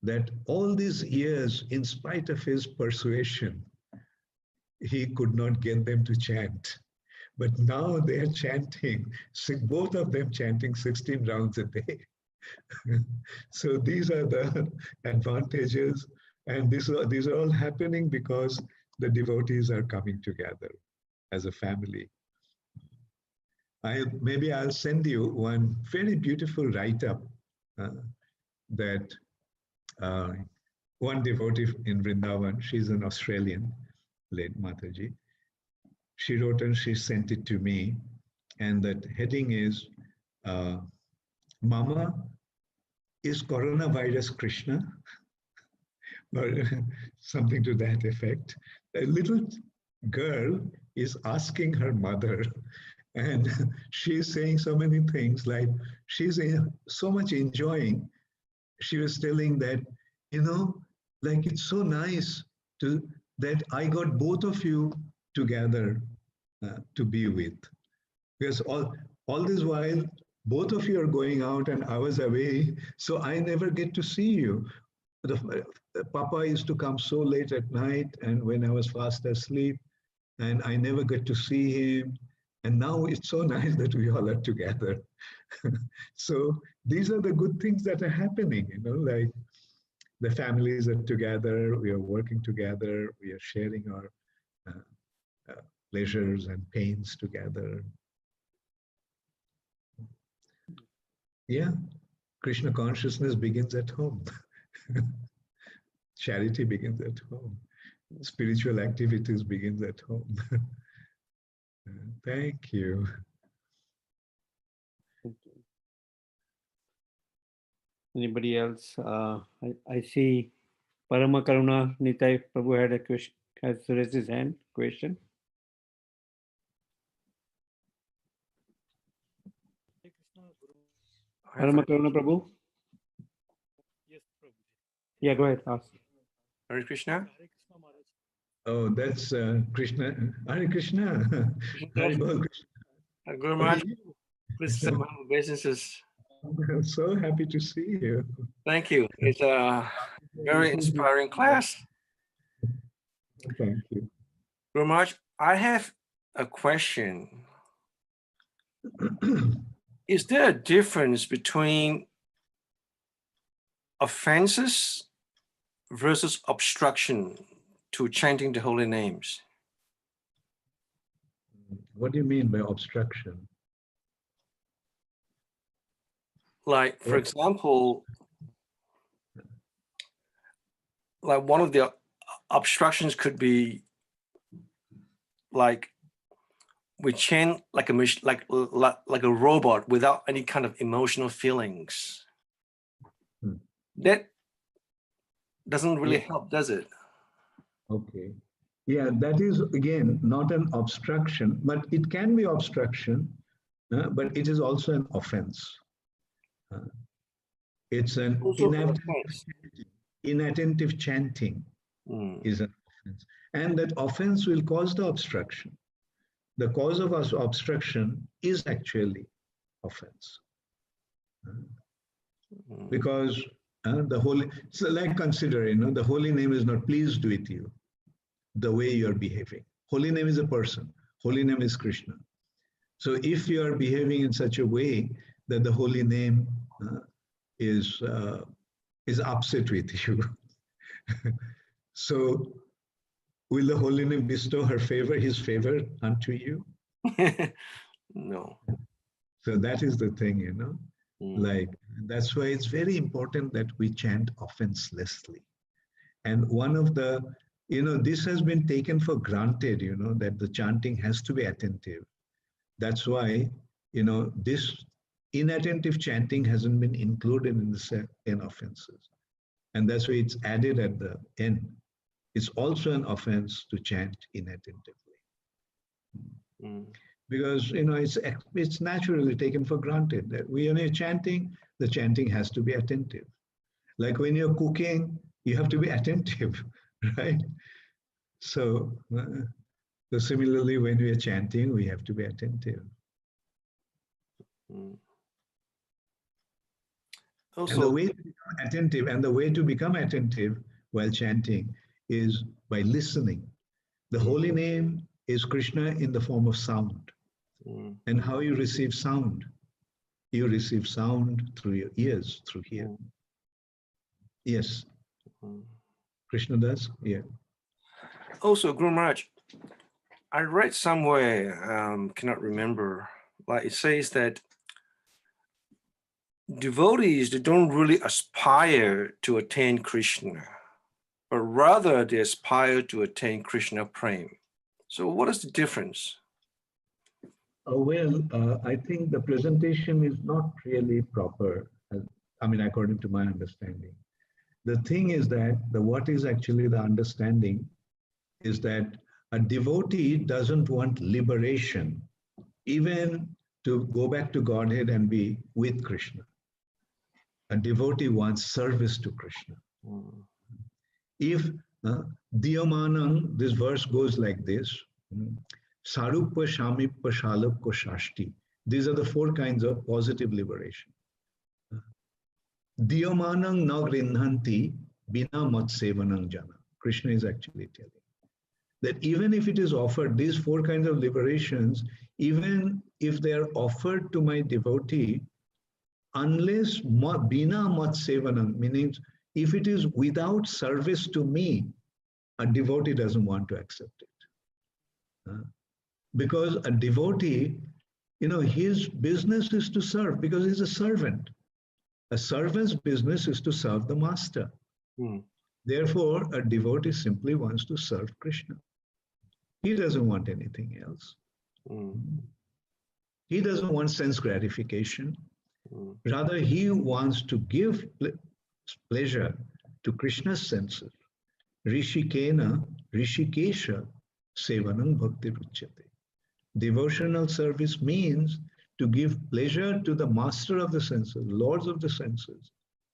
that all these years, in spite of his persuasion, he could not get them to chant. But now they are chanting, both of them chanting 16 rounds a day. So these are the advantages, and these are all happening because the devotees are coming together as a family. Maybe I'll send you one very beautiful write-up that one devotee in Vrindavan, she's an Australian, late Mataji, she wrote and she sent it to me, and that heading is, Mama, is coronavirus Krishna? Or something to that effect. A little girl is asking her mother, and she's saying so many things, like she's so much enjoying. She was telling that, like it's so nice that I got both of you together to be with. Because all this while, both of you are going out and I was away, so I never get to see you. Papa used to come so late at night and when I was fast asleep, and I never get to see him. And now it's so nice that we all are together. So these are the good things that are happening, like the families are together, we are working together, we are sharing our pleasures and pains together. Yeah, Krishna consciousness begins at home. Charity begins at home. Spiritual activities begins at home. Thank you. Anybody else? I see Parama Karuna Nitai Prabhu had a question, has raised his hand. Question. Parama Karuna Prabhu? Yes, Prabhu. Yeah, go ahead. Ask. Hare Krishna. Hare Krishna Maharaj. Oh, that's Krishna. Hare Krishna. Hare Bol Krishna. Guru Maharaj, please send my obeisances. I'm so happy to see you. Thank you. It's a very inspiring class. Thank you. Guru Maharaj, I have a question. Is there a difference between offenses versus obstruction to chanting the holy names? What do you mean by obstruction? Like, for example, like one of the obstructions could be like we chant like a like a robot without any kind of emotional feelings. That doesn't really help, does it? Okay. Yeah, that is again not an obstruction, but it can be obstruction, but it is also an offense. It's an inattentive chanting is an offense. And that offense will cause the obstruction. The cause of obstruction is actually offense. Because the holy, so like consider, the holy name is not pleased with you, the way you're behaving. Holy name is a person. Holy name is Krishna. So if you are behaving in such a way that the holy name is upset with you, so will the holy name bestow his favor unto you? No. So that is the thing, like that's why it's very important that we chant offenselessly. And one of the, this has been taken for granted, that the chanting has to be attentive. That's why, this inattentive chanting hasn't been included in the 10 offenses. And that's why it's added at the end. It's also an offense to chant inattentively. Because, it's naturally taken for granted that when you're chanting, the chanting has to be attentive. Like when you're cooking, you have to be attentive, right? So similarly, when we are chanting, we have to be attentive. Also, and the way to become attentive, while chanting is by listening. The holy name is Krishna in the form of sound. And how you receive sound? You receive sound through your ears, through here. Yes. Krishna does? Yeah. Also, Guru Maharaj, I read somewhere, cannot remember, but it says that devotees, they don't really aspire to attain Krishna, but rather they aspire to attain Krishna Prem. So what is the difference? I think the presentation is not really proper, according to my understanding. The thing is that what is actually the understanding is that a devotee doesn't want liberation, even to go back to Godhead and be with Krishna. A devotee wants service to Krishna. If Diyamanam, this verse goes like this, Saruppa, Shamippa, Shalappa, Shashti. These are the 4 kinds of positive liberation. Diyamanam na grinhanti bina mat sevanam jana. Krishna is actually telling that even if it is offered, these 4 kinds of liberations, even if they are offered to my devotee, unless bina mat sevanam, meaning if it is without service to me, a devotee doesn't want to accept it. Because a devotee, his business is to serve because he's a servant. A servant's business is to serve the master. Therefore, a devotee simply wants to serve Krishna. He doesn't want anything else. He doesn't want sense gratification. Rather, he wants to give pleasure to Krishna's senses. Rishikena, Rishikesha, Sevanam Bhakti Ruchyate. Devotional service means to give pleasure to the master of the senses, lords of the senses,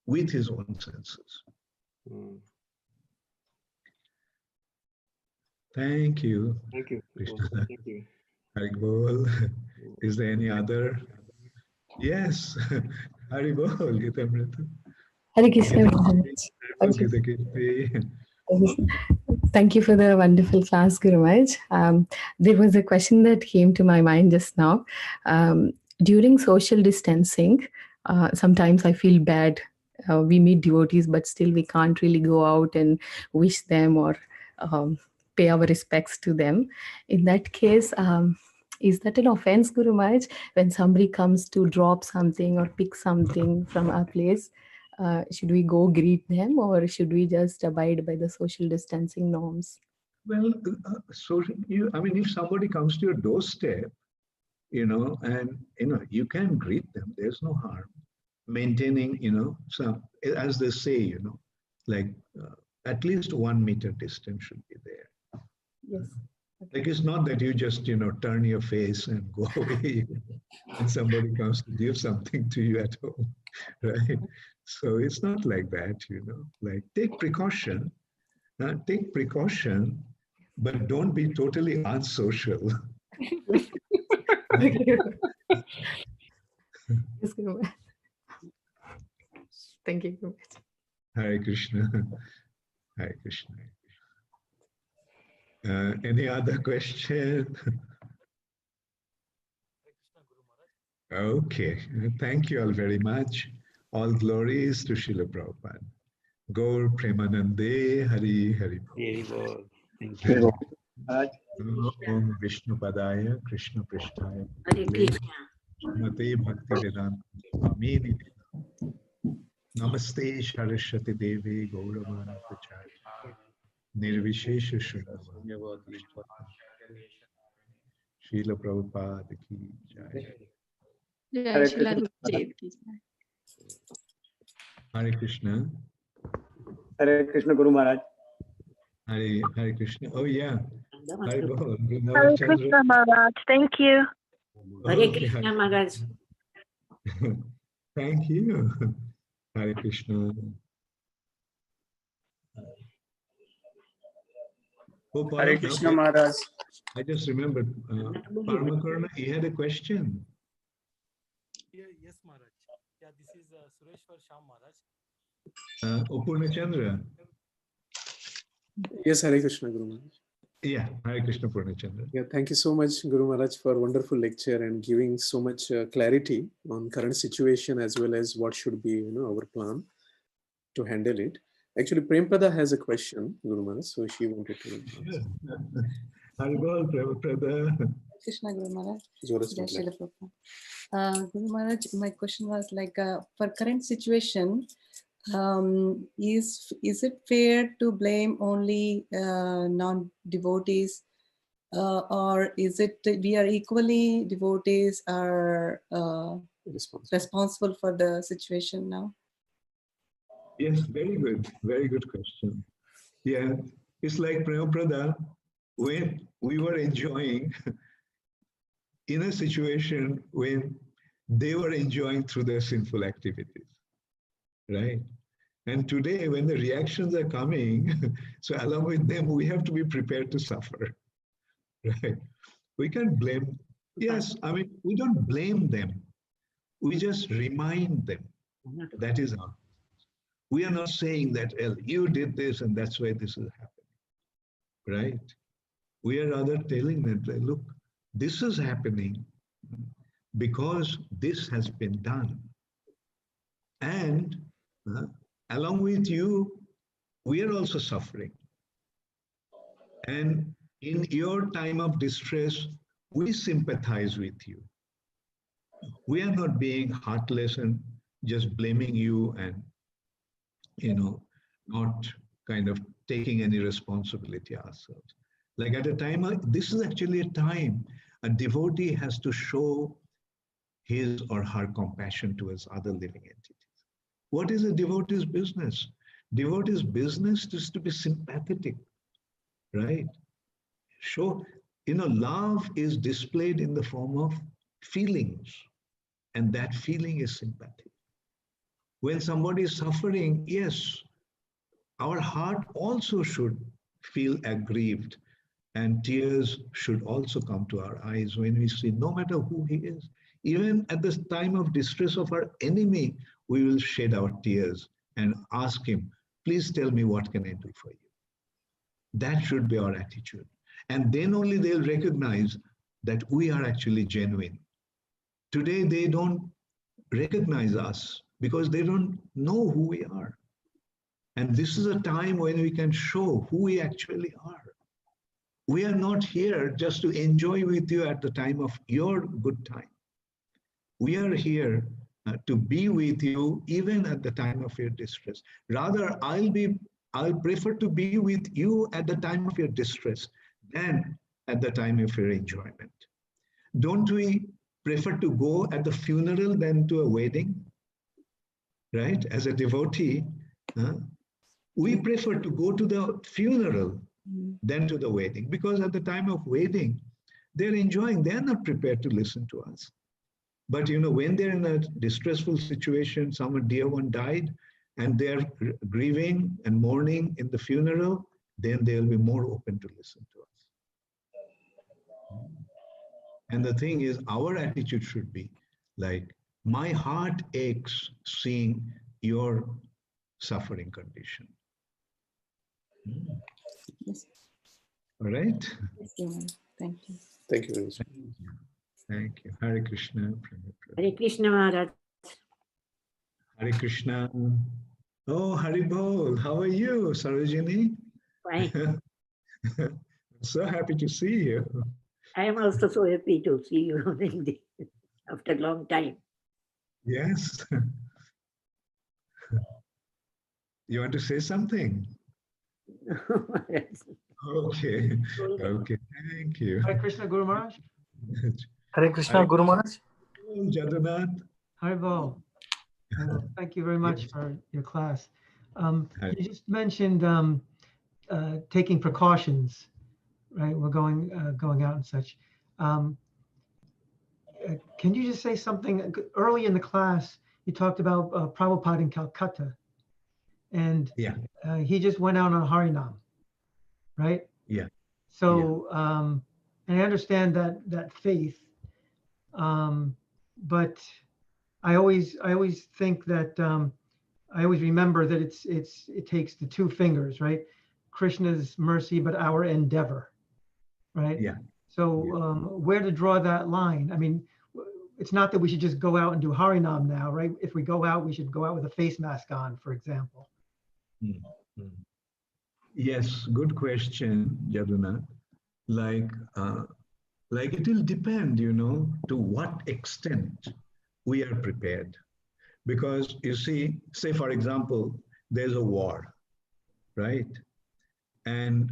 with his own senses. Thank you. Thank you. Krishna. Thank you. Haribol. Is there any other? Yes. Haribol, Gitamrita. Hare Krishna Maharaj. Thank you. Thank you for the wonderful class, Guru Maharaj. There was a question that came to my mind just now. During social distancing, sometimes I feel bad. We meet devotees, but still we can't really go out and wish them or pay our respects to them. In that case, is that an offense, Guru Maharaj, when somebody comes to drop something or pick something from our place? Should we go greet them, or should we just abide by the social distancing norms? Well, if somebody comes to your doorstep, and you can greet them. There's no harm. Maintaining, some, as they say, like at least 1 meter distance should be there. Yes. Okay. Like it's not that you just, turn your face and go away and somebody comes to give something to you at home, right? So it's not like that, like take precaution, but don't be totally unsocial. Yes, Guru Maharaj. Thank you, Guru Maharaj. Hare Krishna. Hare Krishna. Any other question? Okay, thank you all very much. All glories to Srila Prabhupada. Gaur Premanande Hari Hari. Very well. Thank you. Om Vishnu Padaya Krishna Prishtaya. Hare Krishna. Mate Bhakti Vedanta Swami. Namaste Saraswati Devi Gauravana Prachari. Nirvishesha Srila Srila Prabhupada ki jai. Jai Srila Gurudev ki jai. Hare Krishna. Hare Krishna Guru Maharaj. Hare Krishna. Oh yeah. Hare Hare Krishna Maharaj. Thank you. Hare Krishna Maharaj. Thank you. Hare Krishna. Oh, Hare Krishna Maharaj. I just remembered, Karuna, he had a question. Yes, Maharaj. Yeah, this is Sureshwar Sham Maharaj. Purna Chandra. Yes, Hare Krishna, Guru Maharaj. Yeah, Hare Krishna Purna Chandra. Yeah, thank you so much, Guru Maharaj, for wonderful lecture and giving so much clarity on current situation as well as what should be, our plan to handle it. Actually, Prempada has a question, Guru Maharaj, so she wanted to ask. Haribol, Prabhupada. Krishna Guru Maharaj. Jai Srila Prabhupada. Guru Maharaj, my question was like, for current situation, is it fair to blame only non-devotees, or is it we are equally devotees are responsible for the situation now? Yes, very good question. Yeah, it's like Prabhupada, when we were enjoying in a situation when they were enjoying through their sinful activities, right? And today, when the reactions are coming, so along with them, we have to be prepared to suffer, right? We can't blame. Yes, we don't blame them. We just remind them. That is all. We are not saying that, well, you did this and that's why this is happening, right? We are rather telling them, look, this is happening because this has been done. And along with you, we are also suffering. And in your time of distress, we sympathize with you. We are not being heartless and just blaming you and, not kind of taking any responsibility ourselves. Like at a time, this is actually a time a devotee has to show his or her compassion towards other living entities. What is a devotee's business? Devotee's business is to be sympathetic, right? Show, love is displayed in the form of feelings, and that feeling is sympathy. When somebody is suffering, yes, our heart also should feel aggrieved, and tears should also come to our eyes when we see, no matter who he is. Even at the time of distress of our enemy, we will shed our tears and ask him, please tell me what can I do for you. That should be our attitude. And then only they'll recognize that we are actually genuine. Today, they don't recognize us because they don't know who we are. And this is a time when we can show who we actually are. We are not here just to enjoy with you at the time of your good time. We are here to be with you even at the time of your distress. Rather, I'll prefer to be with you at the time of your distress than at the time of your enjoyment. Don't we prefer to go at the funeral than to a wedding? Right? As a devotee, we prefer to go to the funeral than to the wedding, because at the time of wedding, they're enjoying, they're not prepared to listen to us. But when they're in a distressful situation, someone dear one died, and they're grieving and mourning in the funeral, then they'll be more open to listen to us. And the thing is, our attitude should be like, my heart aches seeing your suffering condition. Yes. All right? Thank you. Thank you very much. Thank you. Hare Krishna. Hare Krishna Maharaj. Hare Krishna. Oh, Hari Bol. How are you, Sarojini? Fine. So happy to see you. I am also so happy to see you after a long time. Yes. You want to say something? Okay. Okay. Thank you. Hare Krishna Guru Maharaj. Hare Krishna Guru Maharaj. Jagannath. Haribo. Thank you very much for your class. You just mentioned taking precautions, right? We're going out and such. Can you just say something? Early in the class, you talked about Prabhupada in Calcutta, and he just went out on Harinam, right? Yeah. So, and I understand that faith, but I always think that I always remember that it takes the two fingers, right? Krishna's mercy, but our endeavor, right? Yeah. So where to draw that line? I mean, it's not that we should just go out and do Harinam now, right? If we go out, we should go out with a face mask on, for example. Yes, good question, Jagannath. Like it will depend, to what extent we are prepared. Because you see, say for example, there's a war, right? And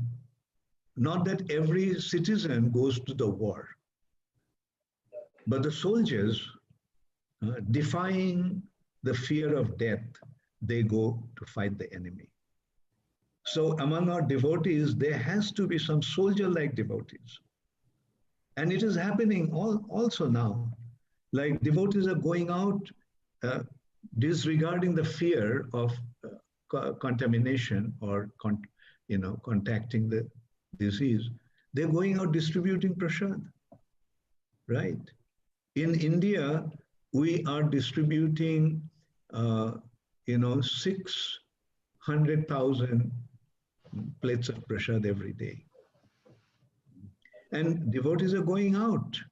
not that every citizen goes to the war, but the soldiers, defying the fear of death, they go to fight the enemy. So among our devotees, there has to be some soldier-like devotees. And it is happening also now. Like devotees are going out disregarding the fear of contamination or contacting the disease. They're going out distributing prasad, right? In India, we are distributing, 600,000 plates of prasad every day. And devotees are going out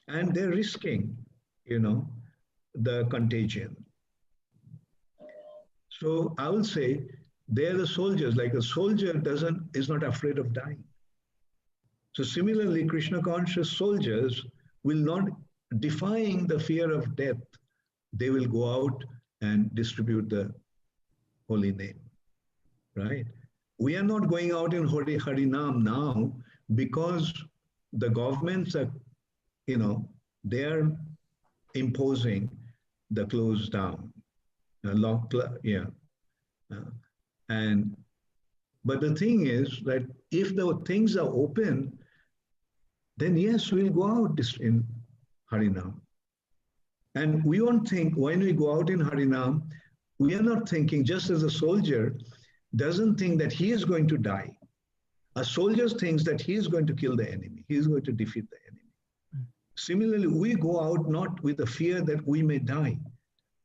and they're risking, the contagion. So I will say they're the soldiers, like a soldier is not afraid of dying. So similarly, Krishna conscious soldiers will not, defying the fear of death, they will go out and distribute the holy name, right? We are not going out in Harinam now because the governments are, they are imposing the close down, but the thing is that if the things are open, then yes, we'll go out in Harinam. And we won't think, when we go out in Harinam, we are not thinking, just as a soldier doesn't think that he is going to die. A soldier thinks that he is going to kill the enemy. He is going to defeat the enemy. Similarly, we go out not with the fear that we may die.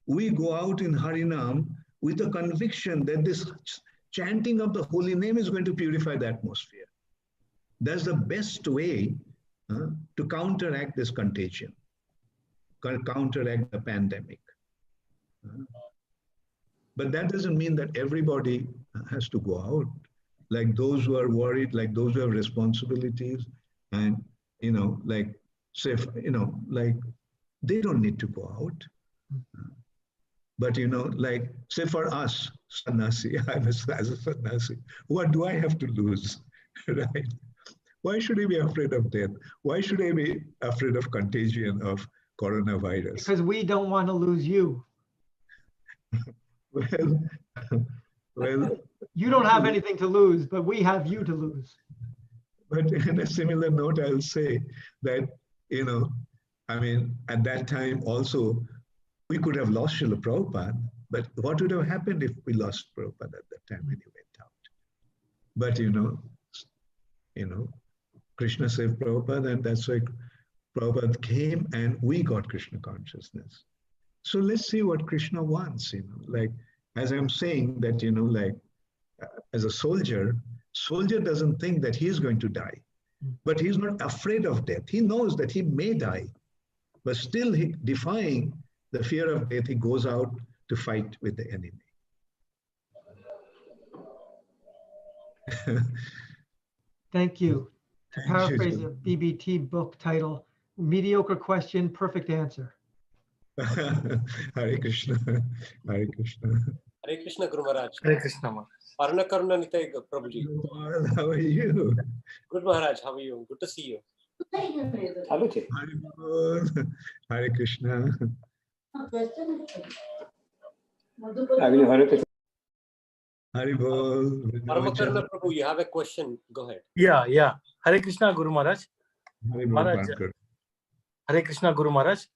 We go out in Harinam with the conviction that this chanting of the holy name is going to purify the atmosphere. That's the best way to counteract this contagion, counteract the pandemic. But that doesn't mean that everybody has to go out. Like those who are worried, like those who have responsibilities, and like they don't need to go out. But like say for us, sannyasi, as a sannyasi, what do I have to lose, right? Why should I be afraid of death? Why should I be afraid of contagion of coronavirus? Because we don't want to lose you. Well, you don't have anything to lose, but we have you to lose. But in a similar note, I'll say that, at that time also, we could have lost Srila Prabhupada, but what would have happened if we lost Prabhupada at that time when he went out? But, Krishna saved Prabhupada, and that's why Prabhupada came and we got Krishna consciousness. So let's see what Krishna wants, like, as I'm saying that, as a soldier doesn't think that he is going to die, but he's not afraid of death. He knows that he may die, but still he, defying the fear of death, he goes out to fight with the enemy. Thank you. To paraphrase a BBT book title, mediocre question, perfect answer. Hare Krishna. Hare Krishna. Hare Krishna, Guru Maharaj. Hare Krishna, Maharaj. Karuna Nitai, Prabhuji. How are you? Good, Maharaj. How are you? Good to see you. Hello, Hare Krishna. Hare Bol. Karuna Prabhu, you have a question. Go ahead. Yeah. Hare Krishna, Guru Maharaj. Hare Maharaj. Hare Krishna, Guru Maharaj.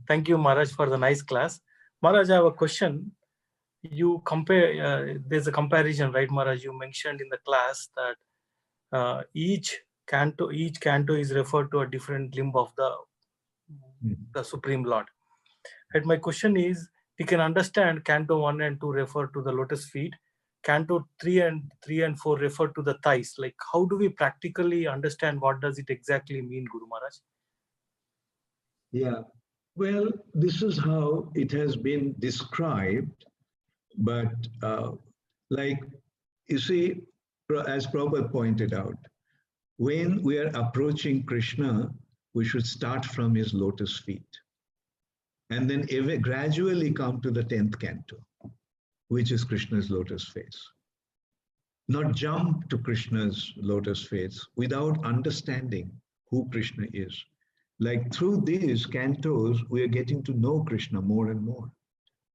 Thank you, Maharaj, for the nice class. Maharaj, I have a question. You compare, there's a comparison, right, Maharaj? You mentioned in the class that each canto is referred to a different limb of the Supreme Lord. And my question is, we can understand Canto 1 and 2 refer to the lotus feet. Canto 3 and 4 refer to the thighs. Like, how do we practically understand what does it exactly mean, Guru Maharaj? Yeah, well, this is how it has been described. But like, you see, as Prabhupada pointed out, when we are approaching Krishna, we should start from his lotus feet. And then gradually come to the 10th canto, which is Krishna's lotus face. Not jump to Krishna's lotus face without understanding who Krishna is. Like through these cantos, we are getting to know Krishna more and more,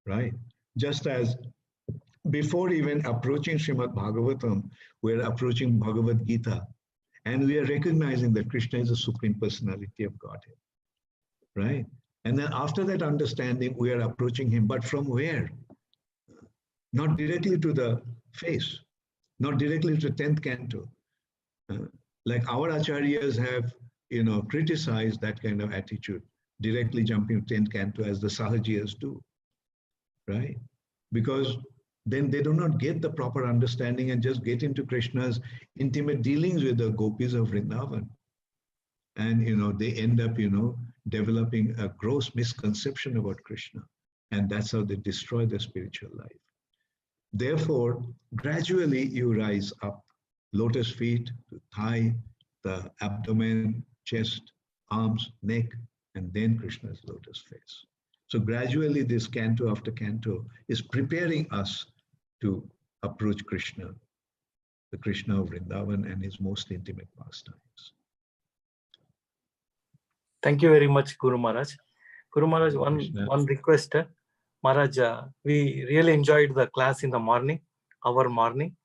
right? Just as before even approaching Srimad Bhagavatam, we're approaching Bhagavad Gita, and we are recognizing that Krishna is the Supreme Personality of Godhead, right? And then after that understanding, we are approaching him, but from where? Not directly to the face, not directly to the 10th canto. Like our acharyas have, criticized that kind of attitude, directly jumping to 10th canto as the Sahajiyas do, right? Because then they do not get the proper understanding and just get into Krishna's intimate dealings with the gopis of Vrindavan. And, they end up, developing a gross misconception about Krishna. And that's how they destroy their spiritual life. Therefore, gradually you rise up, lotus feet to thigh, the abdomen, chest, arms, neck, and then Krishna's lotus face. So gradually this canto after canto is preparing us to approach Krishna, the Krishna of Vrindavan and his most intimate pastimes. Thank you very much, Guru Maharaj. Guru Maharaj, one request. Maharaj, we really enjoyed the class in the morning, our morning.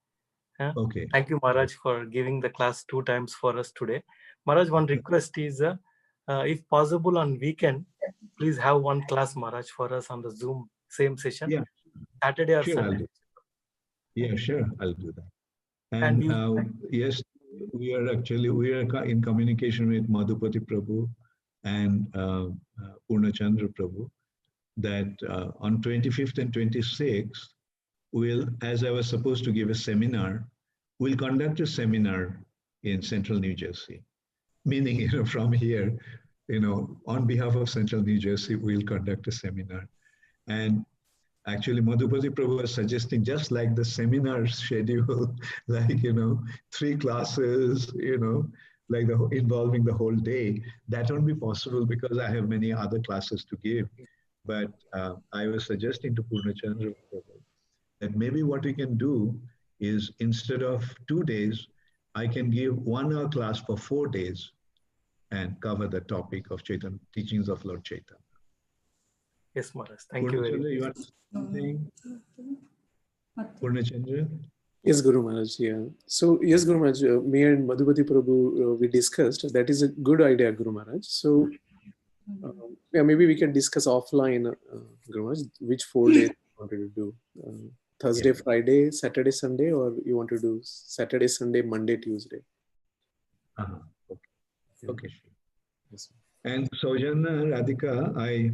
Okay. Thank you, Maharaj, for giving the class 2 times for us today. Maharaj, one request is, if possible on weekend, please have one class, Maharaj, for us on the Zoom, same session. Yeah. Saturday or Sure, Sunday. Yeah, sure, I'll do that. And yes, we are in communication with Madhupati Prabhu and Purnachandra Prabhu that on 25th and 26th, as I was supposed to give a seminar, we'll conduct a seminar in Central New Jersey. Meaning, from here, on behalf of Central New Jersey, we'll conduct a seminar. And actually, Madhupati Prabhu was suggesting just like the seminar schedule, like, 3 classes, like involving the whole day. That won't be possible because I have many other classes to give. But I was suggesting to Purnachandra Prabhu that maybe what we can do is instead of 2 days, I can give 1 hour class for 4 days and cover the topic of Chaitanya, teachings of Lord Chaitanya. Yes, Maharaj. Thank you very much. You want something? Purnachandra? Yes, Guru Maharaj. Yeah. So, yes, Guru Maharaj, me and Madhupati Prabhu, we discussed. That is a good idea, Guru Maharaj. So, yeah, maybe we can discuss offline, Guru Maharaj, which 4 days you wanted to do. Thursday, Friday, Saturday, Sunday, or you want to do Saturday, Sunday, Monday, Tuesday? Okay. Okay. Yes. And Sojana, Radhika, I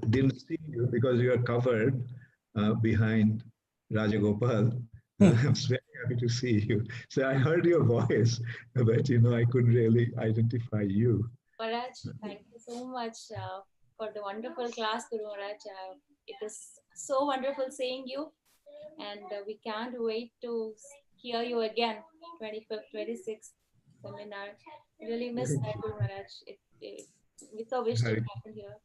didn't see you because you are covered behind Rajagopal. I was very happy to see you. So I heard your voice, but I couldn't really identify you. Maharaj, thank you so much for the wonderful class, Guru Maharaj. It is so wonderful seeing you, and we can't wait to hear you again, 25th, 26th seminar. Really miss that, Guru Maharaj. We so wish it happened here.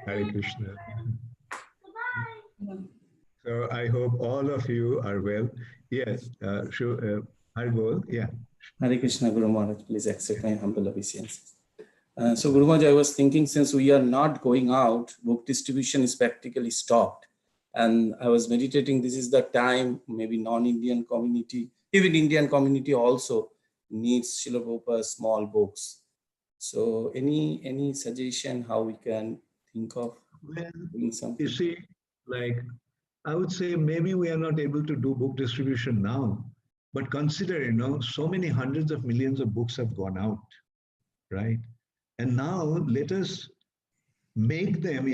Hare Krishna. So I hope all of you are well. Yes, Hargol, yeah. Hare Krishna, Guru Maharaj, please accept my humble obeisances. So Guru Maharaj, I was thinking, since we are not going out, book distribution is practically stopped. And I was meditating, this is the time, maybe non-Indian community, even Indian community also needs Srila Prabhupada's small books. So any suggestion how we can think of doing something? You see, like, I would say maybe we are not able to do book distribution now, but consider, so many hundreds of millions of books have gone out, right? And now let us make them,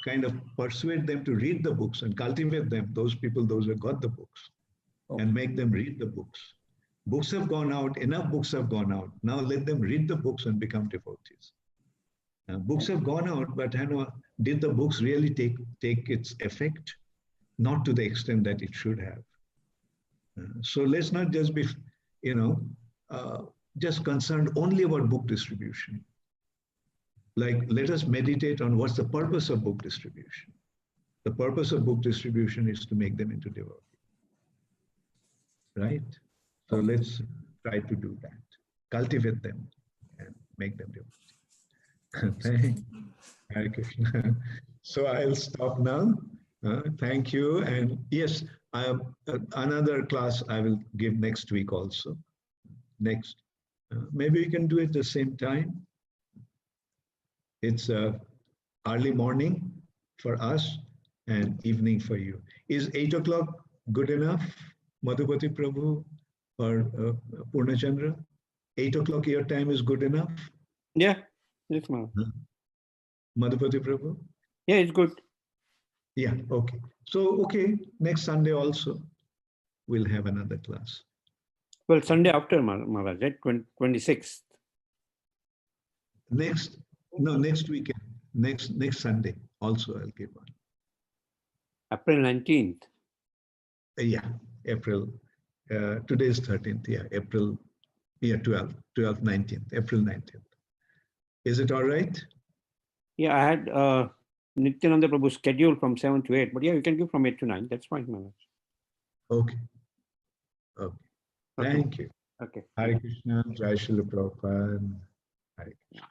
kind of persuade them to read the books and cultivate them, those people, those who got the books, and make them read the books. Books have gone out, enough books have gone out. Now let them read the books and become devotees. Books have gone out, but did the books really take its effect? Not to the extent that it should have. So let's not just be, just concerned only about book distribution. Like, let us meditate on what's the purpose of book distribution. The purpose of book distribution is to make them into devotees. Right? So let's try to do that. Cultivate them and make them devotees. Thank you. Hare Krishna. So I'll stop now. Thank you. And yes, I have another class I will give next week also. Maybe we can do it the same time. It's early morning for us and evening for you. Is 8 o'clock good enough, Madhupati Prabhu or Purnachandra? 8 o'clock your time is good enough? Yeah, yes, ma'am. Madhupati Prabhu? Yeah, it's good. Yeah, okay. So, okay, next Sunday also, we'll have another class. Well, Sunday after, Maharaj, right? 26th. Next weekend, next Sunday also I'll give one. April 19th. Yeah, April Today is 13th, yeah, April, yeah, 12th, 19th, April 19th. Is it all right? Yeah, I had Nityananda Prabhu scheduled from 7 to 8, but yeah, you can give from 8 to 9. That's fine, Maharaj. Okay. Okay. Thank you. Okay. Hare Krishna, Jai Srila Prabhupada. Hare Krishna.